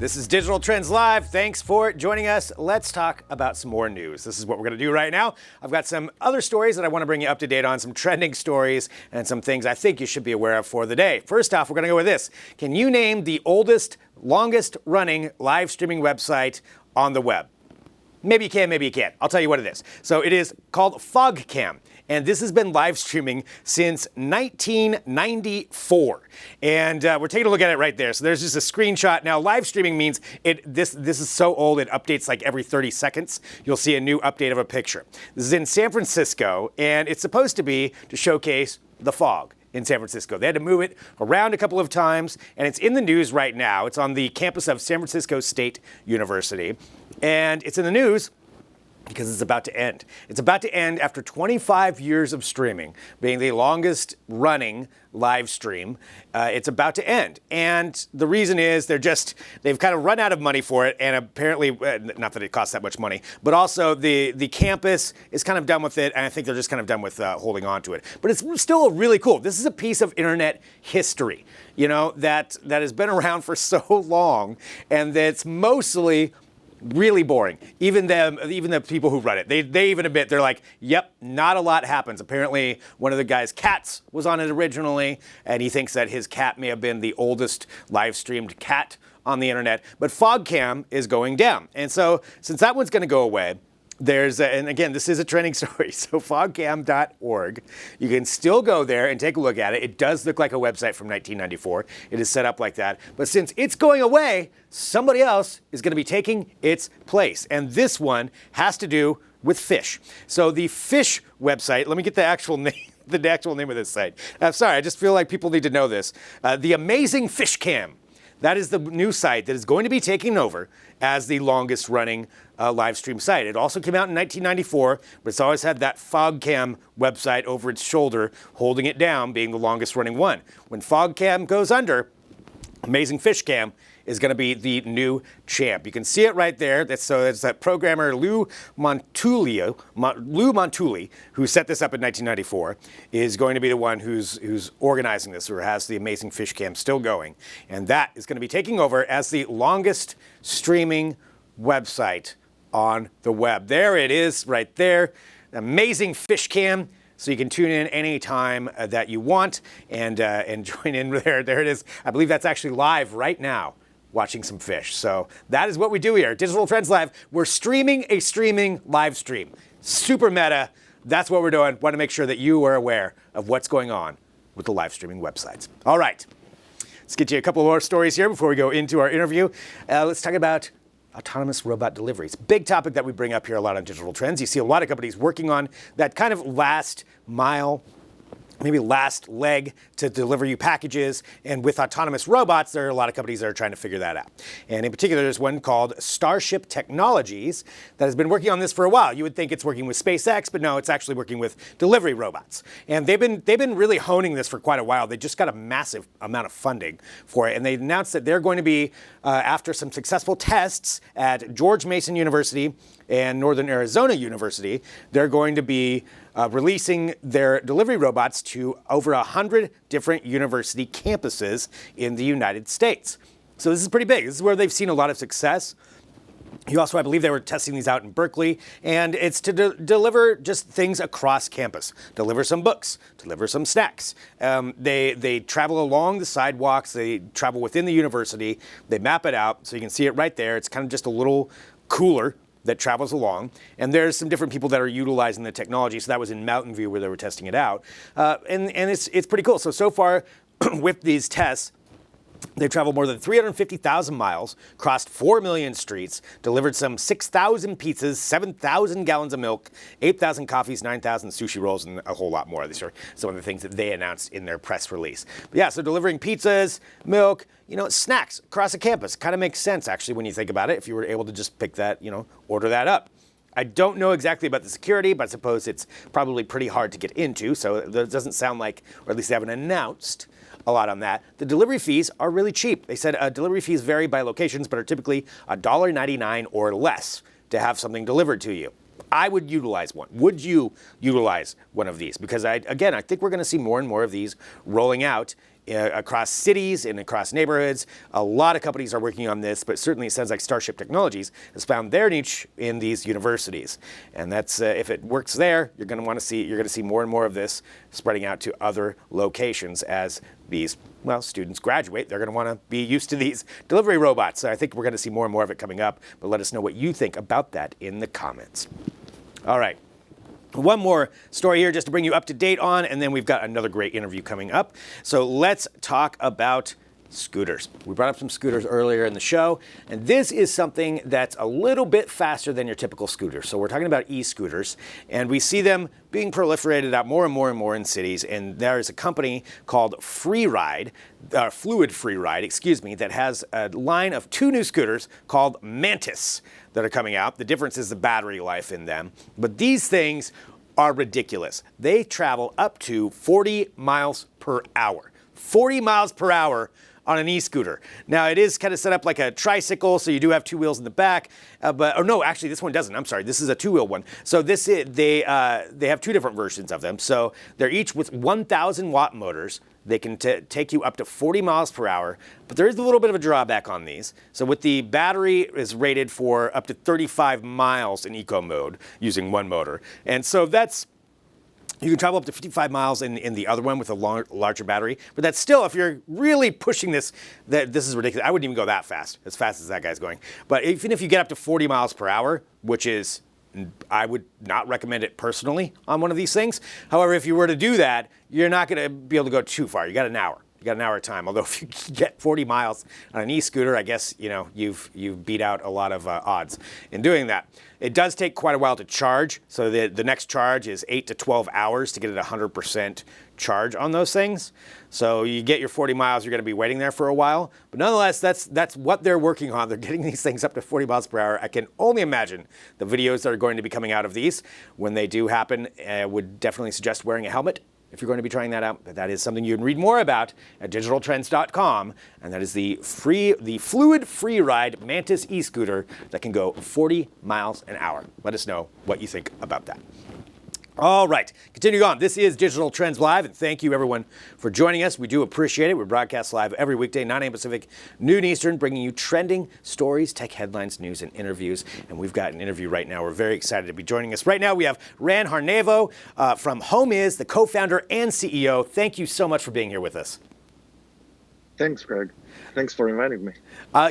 This is Digital Trends Live. Thanks for joining us. Let's talk about some more news. This is what we're going to do right now. I've got some other stories that I want to bring you up to date on, some trending stories, and some things I think you should be aware of for the day. First off, we're going to go with this. Can you name the oldest, longest running live streaming website on the web? Maybe you can, maybe you can't. I'll tell you what it is. So it is called FogCam. And this has been live streaming since 1994. And we're taking a look at it right there. So there's just a screenshot. Now, live streaming means this is so old, it updates like every 30 seconds. You'll see a new update of a picture. This is in San Francisco, and it's supposed to be to showcase the fog in San Francisco. They had to move it around a couple of times, and it's in the news right now. It's on the campus of San Francisco State University. And it's in the news because it's about to end. It's about to end after 25 years of streaming, being the longest running live stream. It's about to end. And the reason is they've kind of run out of money for it. And apparently, not that it costs that much money, but also the campus is kind of done with it. And I think they're just kind of done with holding on to it. But it's still really cool. This is a piece of internet history, that has been around for so long, and that's mostly really boring. Even the people who run it, they even admit, they're like, yep, not a lot happens. Apparently, one of the guy's cats was on it originally, and he thinks that his cat may have been the oldest live streamed cat on the internet. But FogCam is going down. And so, since that one's going to go away, and again, this is a trending story, so fogcam.org. You can still go there and take a look at it. It does look like a website from 1994. It is set up like that. But since it's going away, somebody else is going to be taking its place. And this one has to do with fish. So the fish website, let me get the actual name. The actual name of this site. I'm sorry, I just feel like people need to know this. The Amazing Fish Cam. That is the new site that is going to be taking over as the longest running live stream site. It also came out in 1994, but it's always had that FogCam website over its shoulder, holding it down, being the longest running one. When FogCam goes under, Amazing Fish Cam is going to be the new champ. You can see it right there. It's that programmer Lou Montulli, who set this up in 1994, is going to be the one who's organizing this, or has the Amazing Fish Cam still going. And that is going to be taking over as the longest streaming website on the web. There it is right there. Amazing Fish Cam. So you can tune in anytime that you want and join in there. There it is. I believe that's actually live right now, watching some fish. So that is what we do here. Digital Trends Live. We're streaming a streaming live stream. Super meta. That's what we're doing. Want to make sure that you are aware of what's going on with the live streaming websites. All right. Let's get you a couple more stories here before we go into our interview. Let's talk about autonomous robot deliveries. Big topic that we bring up here a lot on Digital Trends. You see a lot of companies working on that kind of last mile, maybe last leg to deliver you packages. And with autonomous robots, there are a lot of companies that are trying to figure that out. And in particular, there's one called Starship Technologies that has been working on this for a while. You would think it's working with SpaceX, but no, it's actually working with delivery robots. And they've been really honing this for quite a while. They just got a massive amount of funding for it. And they announced that they're going to be, after some successful tests at George Mason University and Northern Arizona University, they're going to be releasing their delivery robots to over 100 different university campuses in the United States. So this is pretty big. This is where they've seen a lot of success. You also, I believe they were testing these out in Berkeley, and it's to deliver just things across campus. Deliver some books, deliver some snacks. They travel along the sidewalks, they travel within the university, they map it out, so you can see it right there. It's kind of just a little cooler that travels along, and there's some different people that are utilizing the technology. So that was in Mountain View where they were testing it out, and it's pretty cool. So far with these tests, they've traveled more than 350,000 miles, crossed 4 million streets, delivered some 6,000 pizzas, 7,000 gallons of milk, 8,000 coffees, 9,000 sushi rolls, and a whole lot more. These are some of the things that they announced in their press release. But yeah, so delivering pizzas, milk, snacks across a campus. Kind of makes sense, actually, when you think about it, if you were able to just pick that, order that up. I don't know exactly about the security, but I suppose it's probably pretty hard to get into, so it doesn't sound like, or at least they haven't announced a lot on that. The delivery fees are really cheap. They said delivery fees vary by locations, but are typically $1.99 or less to have something delivered to you. I would utilize one. Would you utilize one of these? Because I think we're going to see more and more of these rolling out across cities and across neighborhoods. A lot of companies are working on this, but certainly it sounds like Starship Technologies has found their niche in these universities. And that's if it works there, you're going to see more and more of this spreading out to other locations as these students graduate. They're going to want to be used to these delivery robots. So I think we're going to see more and more of it coming up. But let us know what you think about that in the comments. All right. One more story here just to bring you up to date on, and then we've got another great interview coming up. So let's talk about scooters. We brought up some scooters earlier in the show, and this is something that's a little bit faster than your typical scooter. So we're talking about eScooters, and we see them being proliferated out more and more and more in cities. And there is a company called Fluid Freeride, that has a line of 2 new scooters called Mantis that are coming out. The difference is the battery life in them. But these things are ridiculous. They travel up to 40 miles per hour. 40 miles per hour on an e-scooter. Now, it is kind of set up like a tricycle, so you do have 2 wheels in the back. Actually, this one doesn't. I'm sorry, this is a 2-wheel one. So they have 2 different versions of them. So they're each with 1,000 watt motors. They can take you up to 40 miles per hour, but there is a little bit of a drawback on these. So with the battery is rated for up to 35 miles in eco mode using one motor. And so you can travel up to 55 miles in the other one with a larger battery, but that's still, if you're really pushing this is ridiculous. I wouldn't even go that fast as that guy's going. But even if you get up to 40 miles per hour, which is I would not recommend it personally on one of these things. However, if you were to do that, you're not going to be able to go too far. You got an hour. You got an hour of time. Although if you get 40 miles on an e-scooter, I guess you've beat out a lot of odds in doing that. It does take quite a while to charge. So the next charge is 8 to 12 hours to get it 100% charge on those things. So you get your 40 miles, you're going to be waiting there for a while. But nonetheless, that's what they're working on. They're getting these things up to 40 miles per hour. I can only imagine the videos that are going to be coming out of these when they do happen. I would definitely suggest wearing a helmet if you're going to be trying that out. But that is something you can read more about at digitaltrends.com, and that is the fluid free ride Mantis e-scooter that can go 40 miles an hour. Let us know what you think about that. All right, continuing on. This is Digital Trends Live, and thank you everyone for joining us. We do appreciate it. We broadcast live every weekday, 9 a.m. Pacific, noon Eastern, bringing you trending stories, tech headlines, news, and interviews. And we've got an interview right now. We're very excited to be joining us. Right now, we have Ran Harnevo from Homeis, the co-founder and CEO. Thank you so much for being here with us. Thanks, Greg. Thanks for inviting me.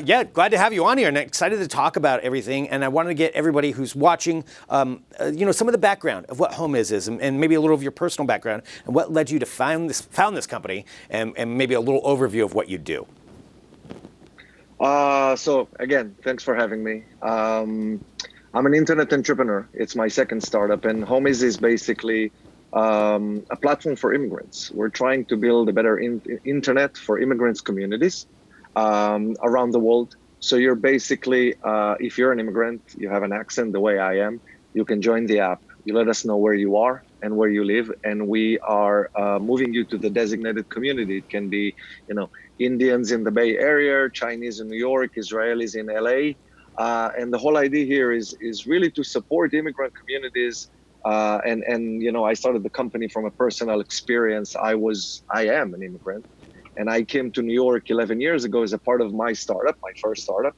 Yeah, glad to have you on here and excited to talk about everything. And I wanted to get everybody who's watching, some of the background of what Homeis is and maybe a little of your personal background and what led you to found this company and maybe a little overview of what you do. So again, thanks for having me. I'm an internet entrepreneur. It's my second startup, and Homeis is basically a platform for immigrants. We're trying to build a better internet for immigrants communities around the world. So you're basically, if you're an immigrant, you have an accent the way I am, you can join the app. You let us know where you are and where you live, and we are moving you to the designated community. It can be, Indians in the Bay Area, Chinese in New York, Israelis in LA. And the whole idea here is really to support immigrant communities. I started the company from a personal experience. I am an immigrant, and I came to New York 11 years ago as a part of my startup, my first startup,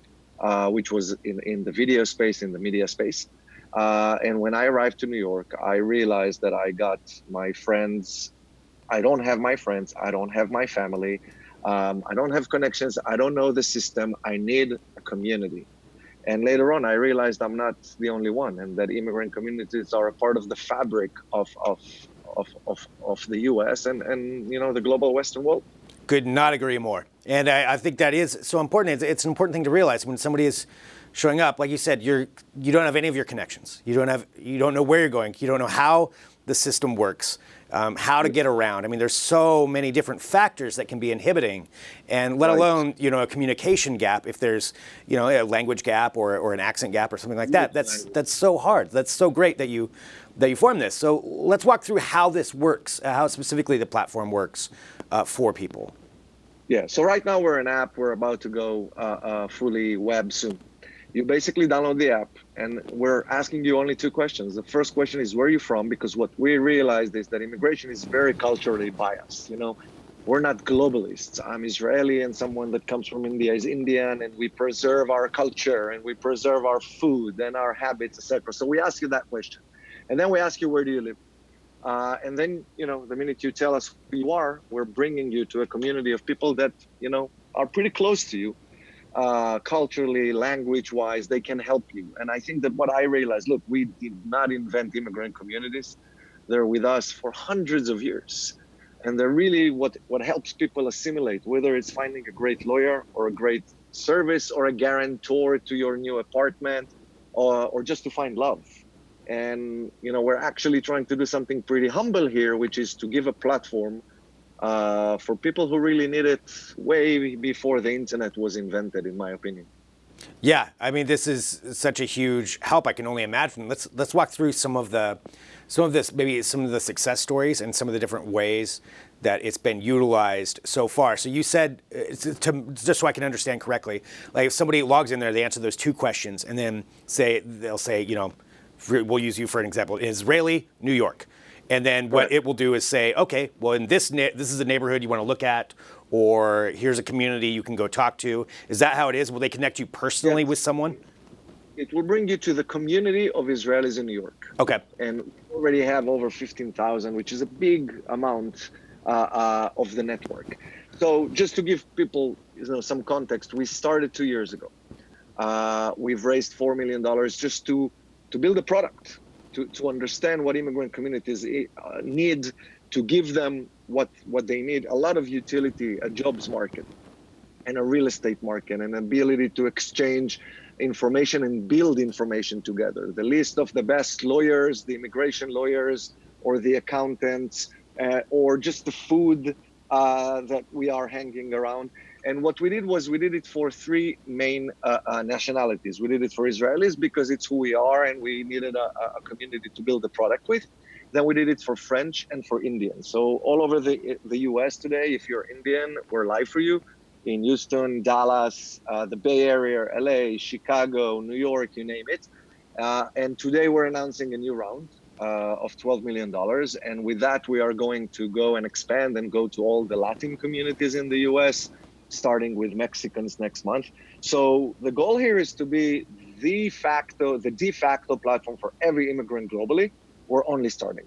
which was in the video space, in the media space. And when I arrived to New York, I realized that I got my friends. I don't have my friends. I don't have my family. I don't have connections. I don't know the system. I need a community. And later on, I realized I'm not the only one, and that immigrant communities are a part of the fabric of the U.S. and the global Western world. Could not agree more. And I think that is so important. It's an important thing to realize when somebody is showing up. Like you said, you don't have any of your connections. You don't know where you're going. You don't know how the system works. How to get around. I mean, there's so many different factors that can be inhibiting, and let alone, a communication gap. If there's, a language gap or an accent gap or something like that, that's so hard. That's so great that you formed this. So let's walk through how this works, how specifically the platform works for people. Yeah. So right now we're an app. We're about to go fully web soon. You basically download the app, and we're asking you only two questions. The first question is, where are you from? Because what we realized is that immigration is very culturally biased. We're not globalists. I'm Israeli, and someone that comes from India is Indian, and we preserve our culture, and we preserve our food and our habits, etc. So we ask you that question. And then we ask you, where do you live? And then, the minute you tell us who you are, we're bringing you to a community of people that, are pretty close to you. Culturally, language-wise, they can help you. And I think that what I realized, look, we did not invent immigrant communities. They're with us for hundreds of years. And they're really what helps people assimilate, whether it's finding a great lawyer or a great service or a guarantor to your new apartment or just to find love. And, we're actually trying to do something pretty humble here, which is to give a platform for people who really need it way before the internet was invented, in my opinion. Yeah, I mean, this is such a huge help. I can only imagine. Let's walk through some of the success stories and some of the different ways that it's been utilized so far. So you said, just so I can understand correctly, like if somebody logs in there, they answer those two questions, and then they'll say, we'll use you for an example, Israeli, New York. And then what it will do is say, okay, well, in this is a neighborhood you want to look at, or here's a community you can go talk to. Is that how it is? Will they connect you personally with someone? It will bring you to the community of Israelis in New York. Okay. And we already have over 15,000, which is a big amount of the network. So just to give people some context, we started 2 years ago. We've raised $4 million just to to build a product, to understand what immigrant communities need, to give them what they need. A lot of utility, a jobs market, and a real estate market, and ability to exchange information and build information together. The list of the best lawyers, the immigration lawyers, or the accountants, or just the food that we are hanging around. And what we did was we did it for three main nationalities. We did it for Israelis because it's who we are and we needed a community to build a product with. Then we did it for French and for Indian. So all over the US today, if you're Indian, we're live for you. In Houston, Dallas, the Bay Area, LA, Chicago, New York, you name it. And today we're announcing a new round of $12 million. And with that, we are going to go and expand and go to all the Latin communities in the US, starting with Mexicans next month. So the goal here is to be the de facto platform for every immigrant globally. We're only starting.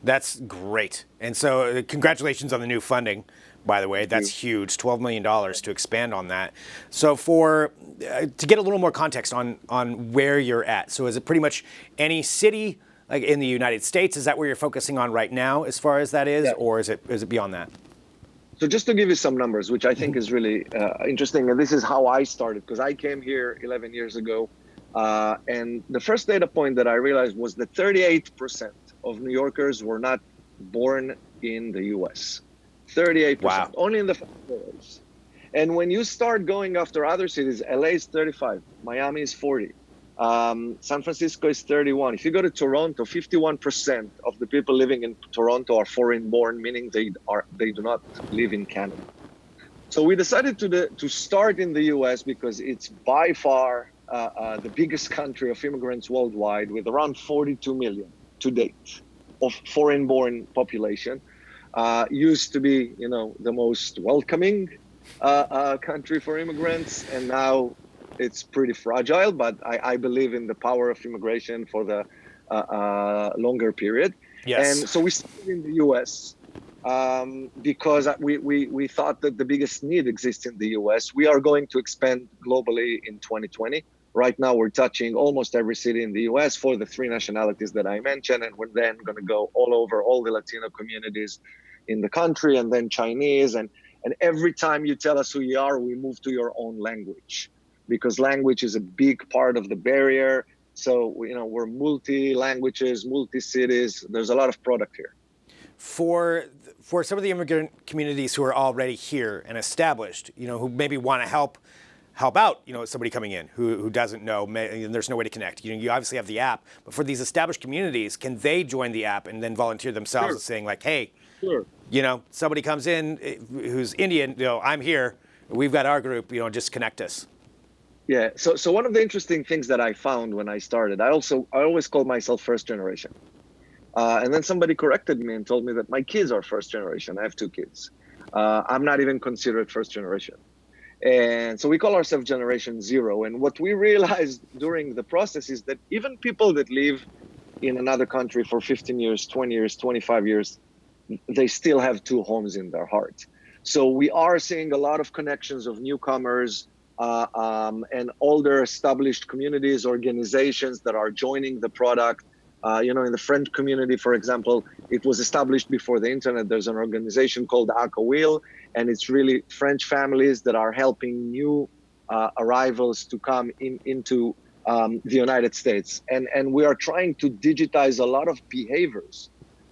That's great. And so congratulations on the new funding, by the way. That's huge, $12 million to expand on that. So to get a little more context on where you're at. So is it pretty much any city like in the United States? Is that where you're focusing on right now as far as that is? Yeah. Or is it beyond that? So just to give you some numbers, which I think is really interesting, and this is how I started, because I came here 11 years ago, and the first data point that I realized was that 38% of New Yorkers were not born in the US. 38%, wow. Only in the boroughs. And when you start going after other cities, LA is 35, Miami is 40, San Francisco is 31. If you go to Toronto, 51% of the people living in Toronto are foreign born, meaning they do not live in Canada. So we decided to start in the US because it's by far the biggest country of immigrants worldwide, with around 42 million to date of foreign born population. Used to be, the most welcoming country for immigrants, and now it's pretty fragile, but I believe in the power of immigration for the longer period. Yes. And so we started in the US because we thought that the biggest need exists in the US. We are going to expand globally in 2020. Right now, we're touching almost every city in the US for the three nationalities that I mentioned, and we're then going to go all over all the Latino communities in the country, and then Chinese. And every time you tell us who you are, we move to your own language, because language is a big part of the barrier. So, we're multi-languages, multi-cities. There's a lot of product here. For some of the immigrant communities who are already here and established, who maybe want to help out, somebody coming in who doesn't know, and there's no way to connect. You obviously have the app, but for these established communities, can they join the app and then volunteer themselves, sure, as saying like, hey, sure, somebody comes in who's Indian, I'm here, we've got our group, just connect us. Yeah. So one of the interesting things that I found when I started, I always called myself first generation. And then somebody corrected me and told me that my kids are first generation. I have 2 kids. I'm not even considered first generation. And so we call ourselves Generation Zero. And what we realized during the process is that even people that live in another country for 15 years, 20 years, 25 years, they still have 2 homes in their heart. So we are seeing a lot of connections of newcomers and older established communities, organizations that are joining the product. In the French community, for example, it was established before the internet. There's an organization called Wheel, and it's really French families that are helping new arrivals to come into the United States. And we are trying to digitize a lot of behaviors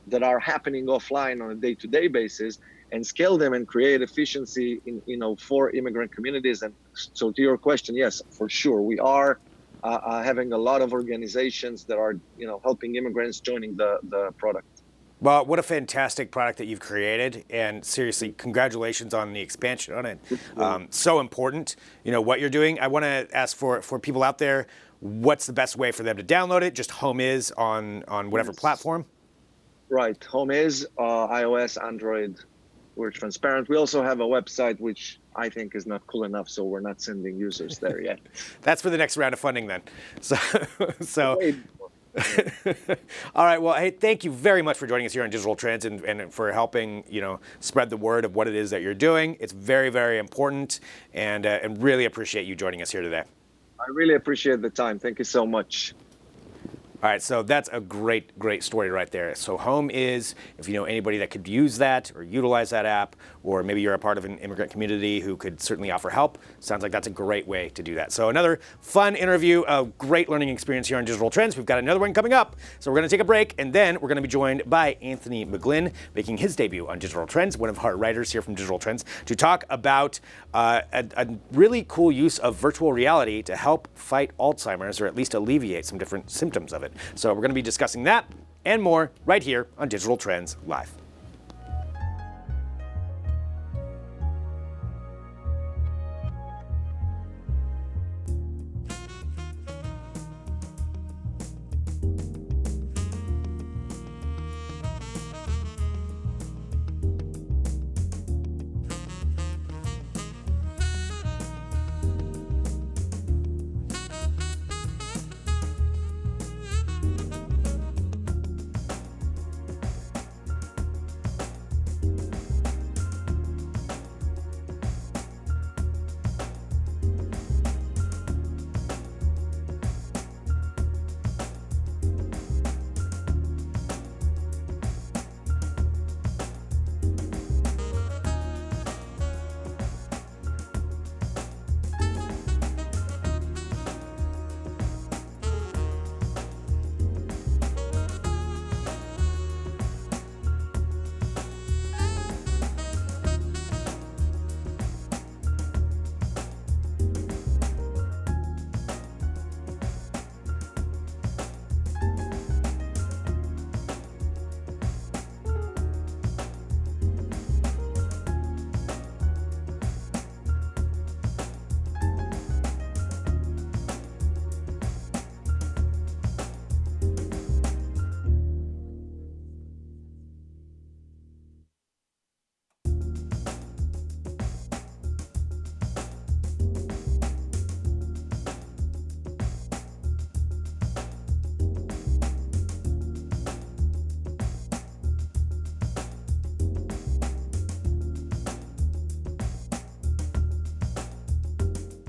that are happening offline on a day-to-day basis and scale them and create efficiency for immigrant communities. And so to your question, yes, for sure, we are having a lot of organizations that are, helping immigrants joining the product. Well, what a fantastic product that you've created, and seriously, congratulations on the expansion on it. So important, what you're doing. I want to ask for people out there, what's the best way for them to download it? Just Homeis on whatever platform? Right, Homeis, iOS, Android. We're transparent. We also have a website, which I think is not cool enough, so we're not sending users there yet. That's for the next round of funding then. So. All right. Well, hey, thank you very much for joining us here on Digital Trends and for helping, spread the word of what it is that you're doing. It's very, very important, and really appreciate you joining us here today. I really appreciate the time. Thank you so much. All right, so that's a great, great story right there. So Homeis, if you know anybody that could use that or utilize that app, or maybe you're a part of an immigrant community who could certainly offer help, sounds like that's a great way to do that. So another fun interview, a great learning experience here on Digital Trends. We've got another one coming up. So we're going to take a break, and then we're going to be joined by Anthony McGlynn, making his debut on Digital Trends, one of our writers here from Digital Trends, to talk about a really cool use of virtual reality to help fight Alzheimer's, or at least alleviate some different symptoms of it. So we're going to be discussing that and more right here on Digital Trends Live.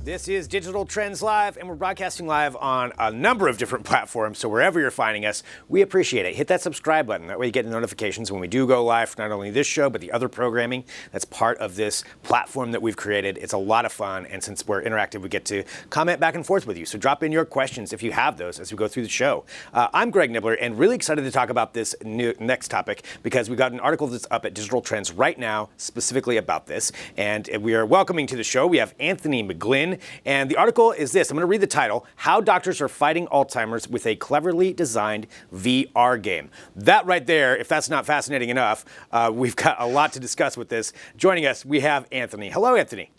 This is Digital Trends Live, and we're broadcasting live on a number of different platforms, so wherever you're finding us, we appreciate it. Hit that subscribe button. That way you get notifications when we do go live for not only this show, but the other programming that's part of this platform that we've created. It's a lot of fun, and since we're interactive, we get to comment back and forth with you. So drop in your questions if you have those as we go through the show. I'm Greg Nibbler, and really excited to talk about this next topic because we got an article that's up at Digital Trends right now specifically about this, and we are welcoming to the show, we have Anthony McGlynn. And the article is this. I'm going to read the title, How Doctors Are Fighting Alzheimer's with a Cleverly Designed VR Game. That right there, if that's not fascinating enough, we've got a lot to discuss with this. Joining us, we have Anthony. Hello, Anthony.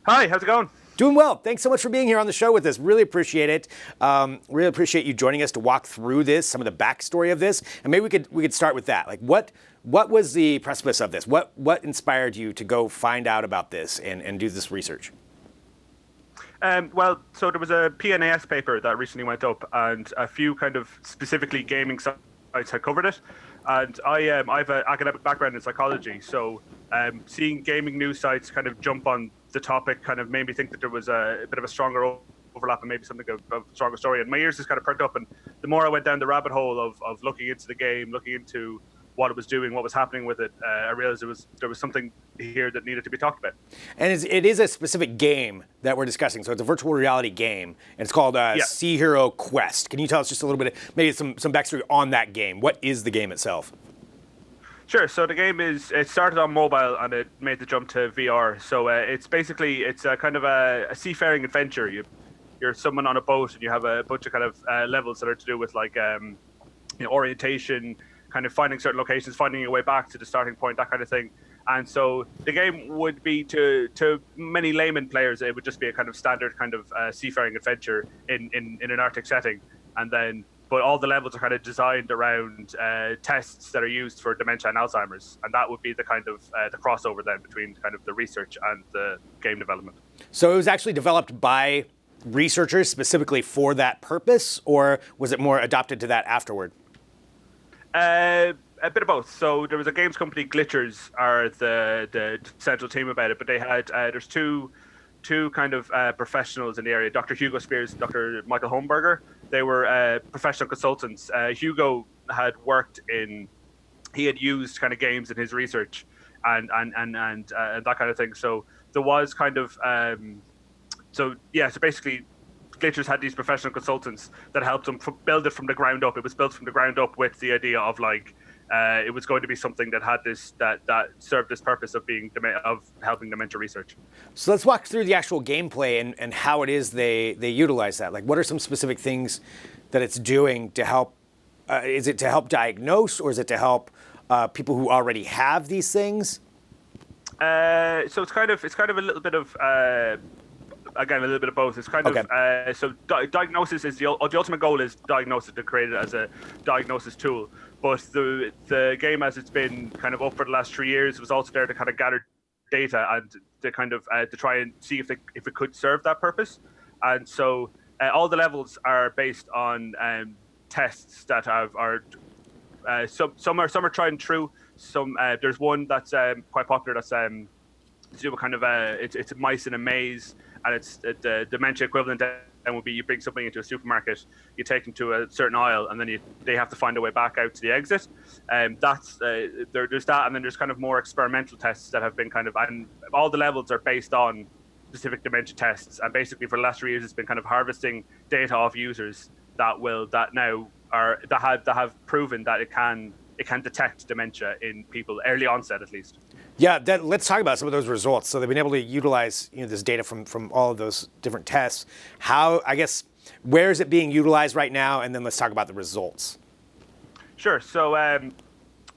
Hi, how's it going? Doing well. Thanks so much for being here on the show with us. Really appreciate it. Really appreciate you joining us to walk through this, some of the backstory of this. And maybe we could start with that. Like, what was the precipice of this? What inspired you to go find out about this and do this research? Well, so there was a PNAS paper that recently went up, and a few kind of specifically gaming sites had covered it. And I have an academic background in psychology, so seeing gaming news sites kind of jump on the topic kind of made me think that there was a bit of a stronger overlap and maybe something of a stronger story. And my ears just kind of perked up, and the more I went down the rabbit hole of looking into the game, looking into what it was doing, what was happening with it, I realized there was something here that needed to be talked about. And it is a specific game that we're discussing. So it's a virtual reality game, and it's called Sea Hero Quest. Can you tell us just a little bit, maybe some backstory on that game? What is the game itself? Sure. So the game it started on mobile and it made the jump to VR. So it's a kind of a seafaring adventure. You're someone on a boat and you have a bunch of kind of levels that are to do with like orientation, kind of finding certain locations, finding your way back to the starting point, that kind of thing. And so the game would be to many layman players, it would just be a kind of standard kind of seafaring adventure in an Arctic setting. And then, but all the levels are kind of designed around tests that are used for dementia and Alzheimer's. And that would be the kind of the crossover then between kind of the research and the game development. So it was actually developed by researchers specifically for that purpose, or was it more adopted to that afterward? A bit of both. So there was a games company, Glitchers, are the central team about it, but they had there's two kind of professionals in the area, Dr. Hugo Spears and Dr. Michael Holmberger, they were professional consultants. Hugo had he had used kind of games in his research and that kind of thing. So there was kind of so basically Glitchers had these professional consultants that helped them build it from the ground up. It was built from the ground up with the idea of like it was going to be something that had this that served this purpose of helping dementia research. So let's walk through the actual gameplay and how it is they utilize that. Like, what are some specific things that it's doing to help? Is it to help diagnose, or is it to help people who already have these things? So it's kind of a little bit of again, a little bit of both. It's kind of so diagnosis is the ultimate goal is diagnosis, to create it as a diagnosis tool. But the game, as it's been kind of up for the last 3 years, was also there to kind of gather data and to kind of to try and see if it could serve that purpose. And so all the levels are based on tests that are some are tried and true. Some there's one that's quite popular that's to do with kind of it's mice in a maze, and it's the dementia equivalent then would be you bring something into a supermarket, you take them to a certain aisle, and then they have to find a way back out to the exit. That's there's that, and then there's kind of more experimental tests that have been kind of, and all the levels are based on specific dementia tests. And basically for the last 3 years, it's been kind of harvesting data of users that have proven that it can detect dementia in people early onset at least. Yeah, let's talk about some of those results. So they've been able to utilize this data from all of those different tests. How, I guess, where is it being utilized right now? And then let's talk about the results. Sure. So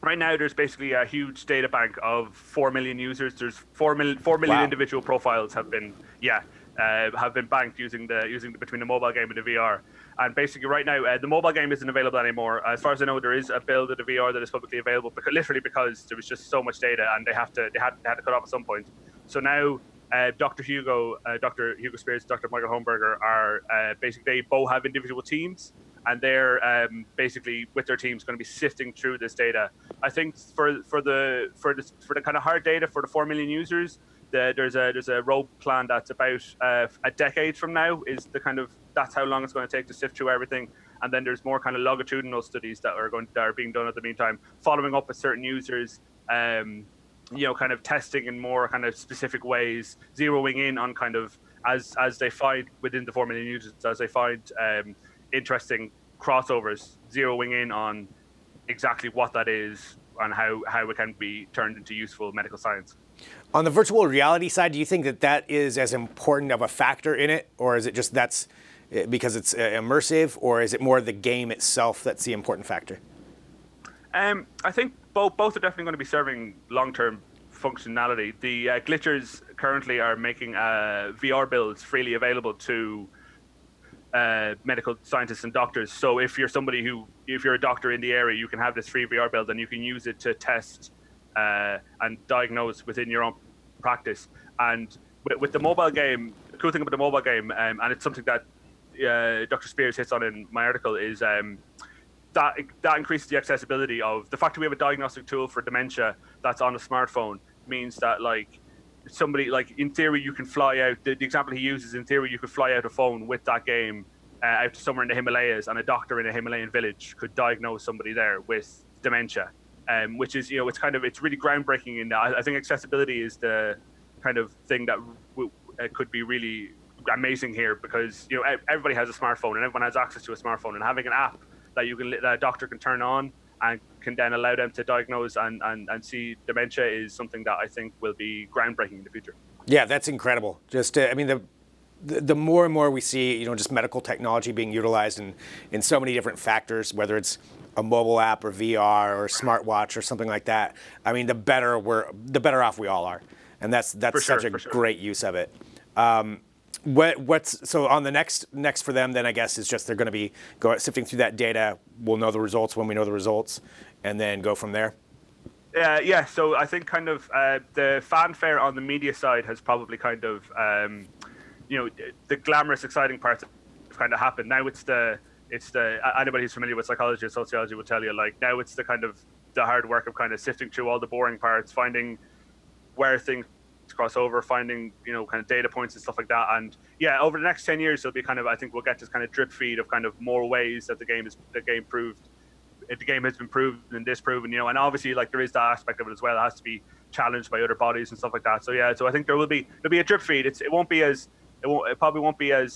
right now there's basically a huge data bank of 4 million users. There's 4 million Wow. individual profiles have been banked using between the mobile game and the VR. And basically right now, the mobile game isn't available anymore. As far as I know, there is a build of the VR that is publicly available, because there was just so much data, and they had to cut off at some point. So now, Dr. Hugo Spears, Dr. Michael Holmberger are basically, they both have individual teams, and they're basically with their teams going to be sifting through this data. I think for the kind of hard data for the 4 million users, there's a road plan that's about a decade from now is that's how long it's going to take to sift through everything. And then there's more kind of longitudinal studies that are being done at the meantime, following up with certain users, kind of testing in more kind of specific ways, zeroing in on kind of as they find within the 4 million users, as they find interesting crossovers, zeroing in on exactly what that is and how it can be turned into useful medical science. On the virtual reality side, do you think that is as important of a factor in it, or is it just that's because it's immersive, or is it more the game itself that's the important factor? I think both are definitely going to be serving long-term functionality. The Glitchers currently are making VR builds freely available to medical scientists and doctors. So if you're a doctor in the area, you can have this free VR build and you can use it to test and diagnose within your own practice. And with the mobile game, the cool thing about the mobile game, and it's something that Dr. Spears hits on in my article, is that increases the accessibility of the fact that we have a diagnostic tool for dementia that's on a smartphone. Means that somebody, in theory, you can fly out. The example he uses, in theory, you could fly out a phone with that game out to somewhere in the Himalayas, and a doctor in a Himalayan village could diagnose somebody there with dementia. Which is, it's really groundbreaking in that. I think accessibility is the kind of thing that could be really amazing here, because everybody has a smartphone and everyone has access to a smartphone, and having an app that a doctor can turn on and can then allow them to diagnose and see dementia is something that I think will be groundbreaking in the future. Yeah, that's incredible. Just, the more and more we see, just medical technology being utilized in so many different factors, whether it's a mobile app or VR or smartwatch or something like that. I mean, the better off we all are, and that's such a great use of it. So on the next for them then, I guess, is just they're going to be sifting through that data. We'll know the results when we know the results, and then go from there. Yeah. So I think kind of the fanfare on the media side has probably kind of the glamorous, exciting parts have kind of happened. Now it's the anybody who's familiar with psychology or sociology will tell you, now it's the kind of the hard work of kind of sifting through all the boring parts, finding where things cross over, finding, kind of data points and stuff like that. And yeah, over the next 10 years, it'll be kind of, I think we'll get this kind of drip feed of kind of more ways that the game has been proven and disproven, and obviously like there is that aspect of it as well. It has to be challenged by other bodies and stuff like that. So yeah, so I think there'll be a drip feed. It probably won't be as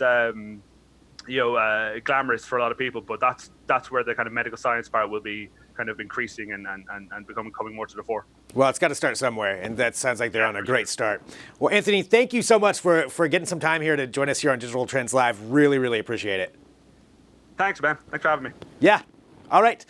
glamorous for a lot of people, but that's where the kind of medical science part will be kind of increasing and coming more to the fore. Well, it's got to start somewhere, and that sounds like they're on a great start. Well, Anthony, thank you so much for getting some time here to join us here on Digital Trends Live. Really, really appreciate it. Thanks, man. Thanks for having me. Yeah. All right.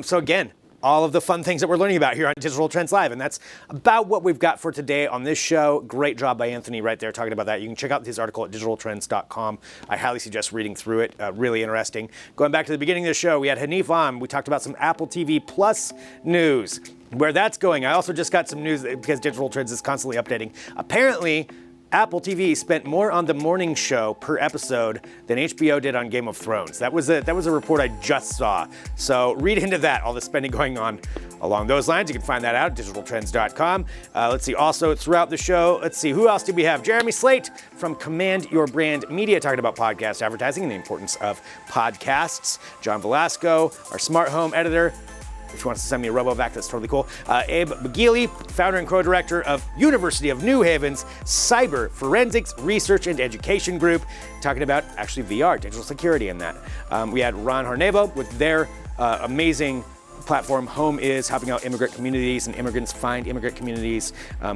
So again, all of the fun things that we're learning about here on Digital Trends Live. And that's about what we've got for today on this show. Great job by Anthony right there talking about that. You can check out his article at digitaltrends.com. I highly suggest reading through it. Really interesting. Going back to the beginning of the show, we had Hanif on. We talked about some Apple TV Plus news. Where that's going, I also just got some news because Digital Trends is constantly updating. Apparently, Apple TV spent more on the morning show per episode than HBO did on Game of Thrones. That was a report I just saw. So read into that, all the spending going on along those lines. You can find that out at digitaltrends.com. Let's see, also throughout the show, let's see, who else did we have? Jeremy Slate from Command Your Brand Media talking about podcast advertising and the importance of podcasts. John Velasco, our smart home editor. If you want to send me a RoboVac, that's totally cool. Abe McGeely, founder and co-director of University of New Haven's Cyber Forensics Research and Education Group, talking about actually VR, digital security in that. We had Ron Harnebo with their amazing platform Homeis, helping out immigrant communities and immigrants find immigrant communities.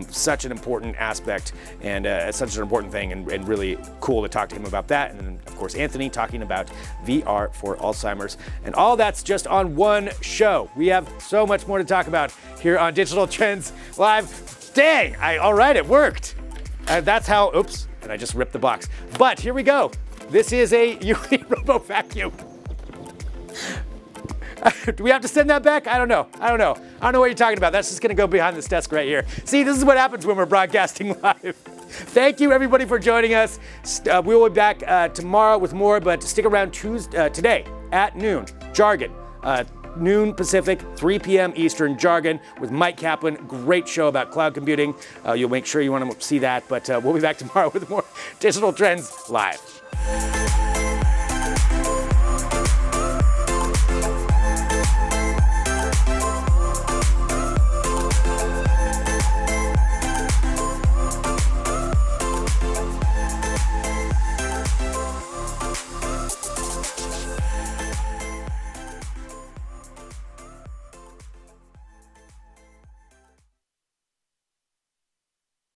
Such an important aspect and such an important thing, and really cool to talk to him about that. And then, of course, Anthony talking about VR for Alzheimer's. And all that's just on one show. We have so much more to talk about here on Digital Trends Live. Dang, all right, it worked. That's how, oops, and I just ripped the box. But here we go. This is a UE Robo Vacuum. Do we have to send that back? I don't know what you're talking about. That's just going to go behind this desk right here. See, this is what happens when we're broadcasting live. Thank you, everybody, for joining us. We will be back tomorrow with more, but stick around today at noon. Jargon. Noon Pacific, 3 p.m. Eastern, Jargon with Mike Kaplan. Great show about cloud computing. You'll make sure you want to see that, but we'll be back tomorrow with more Digital Trends Live.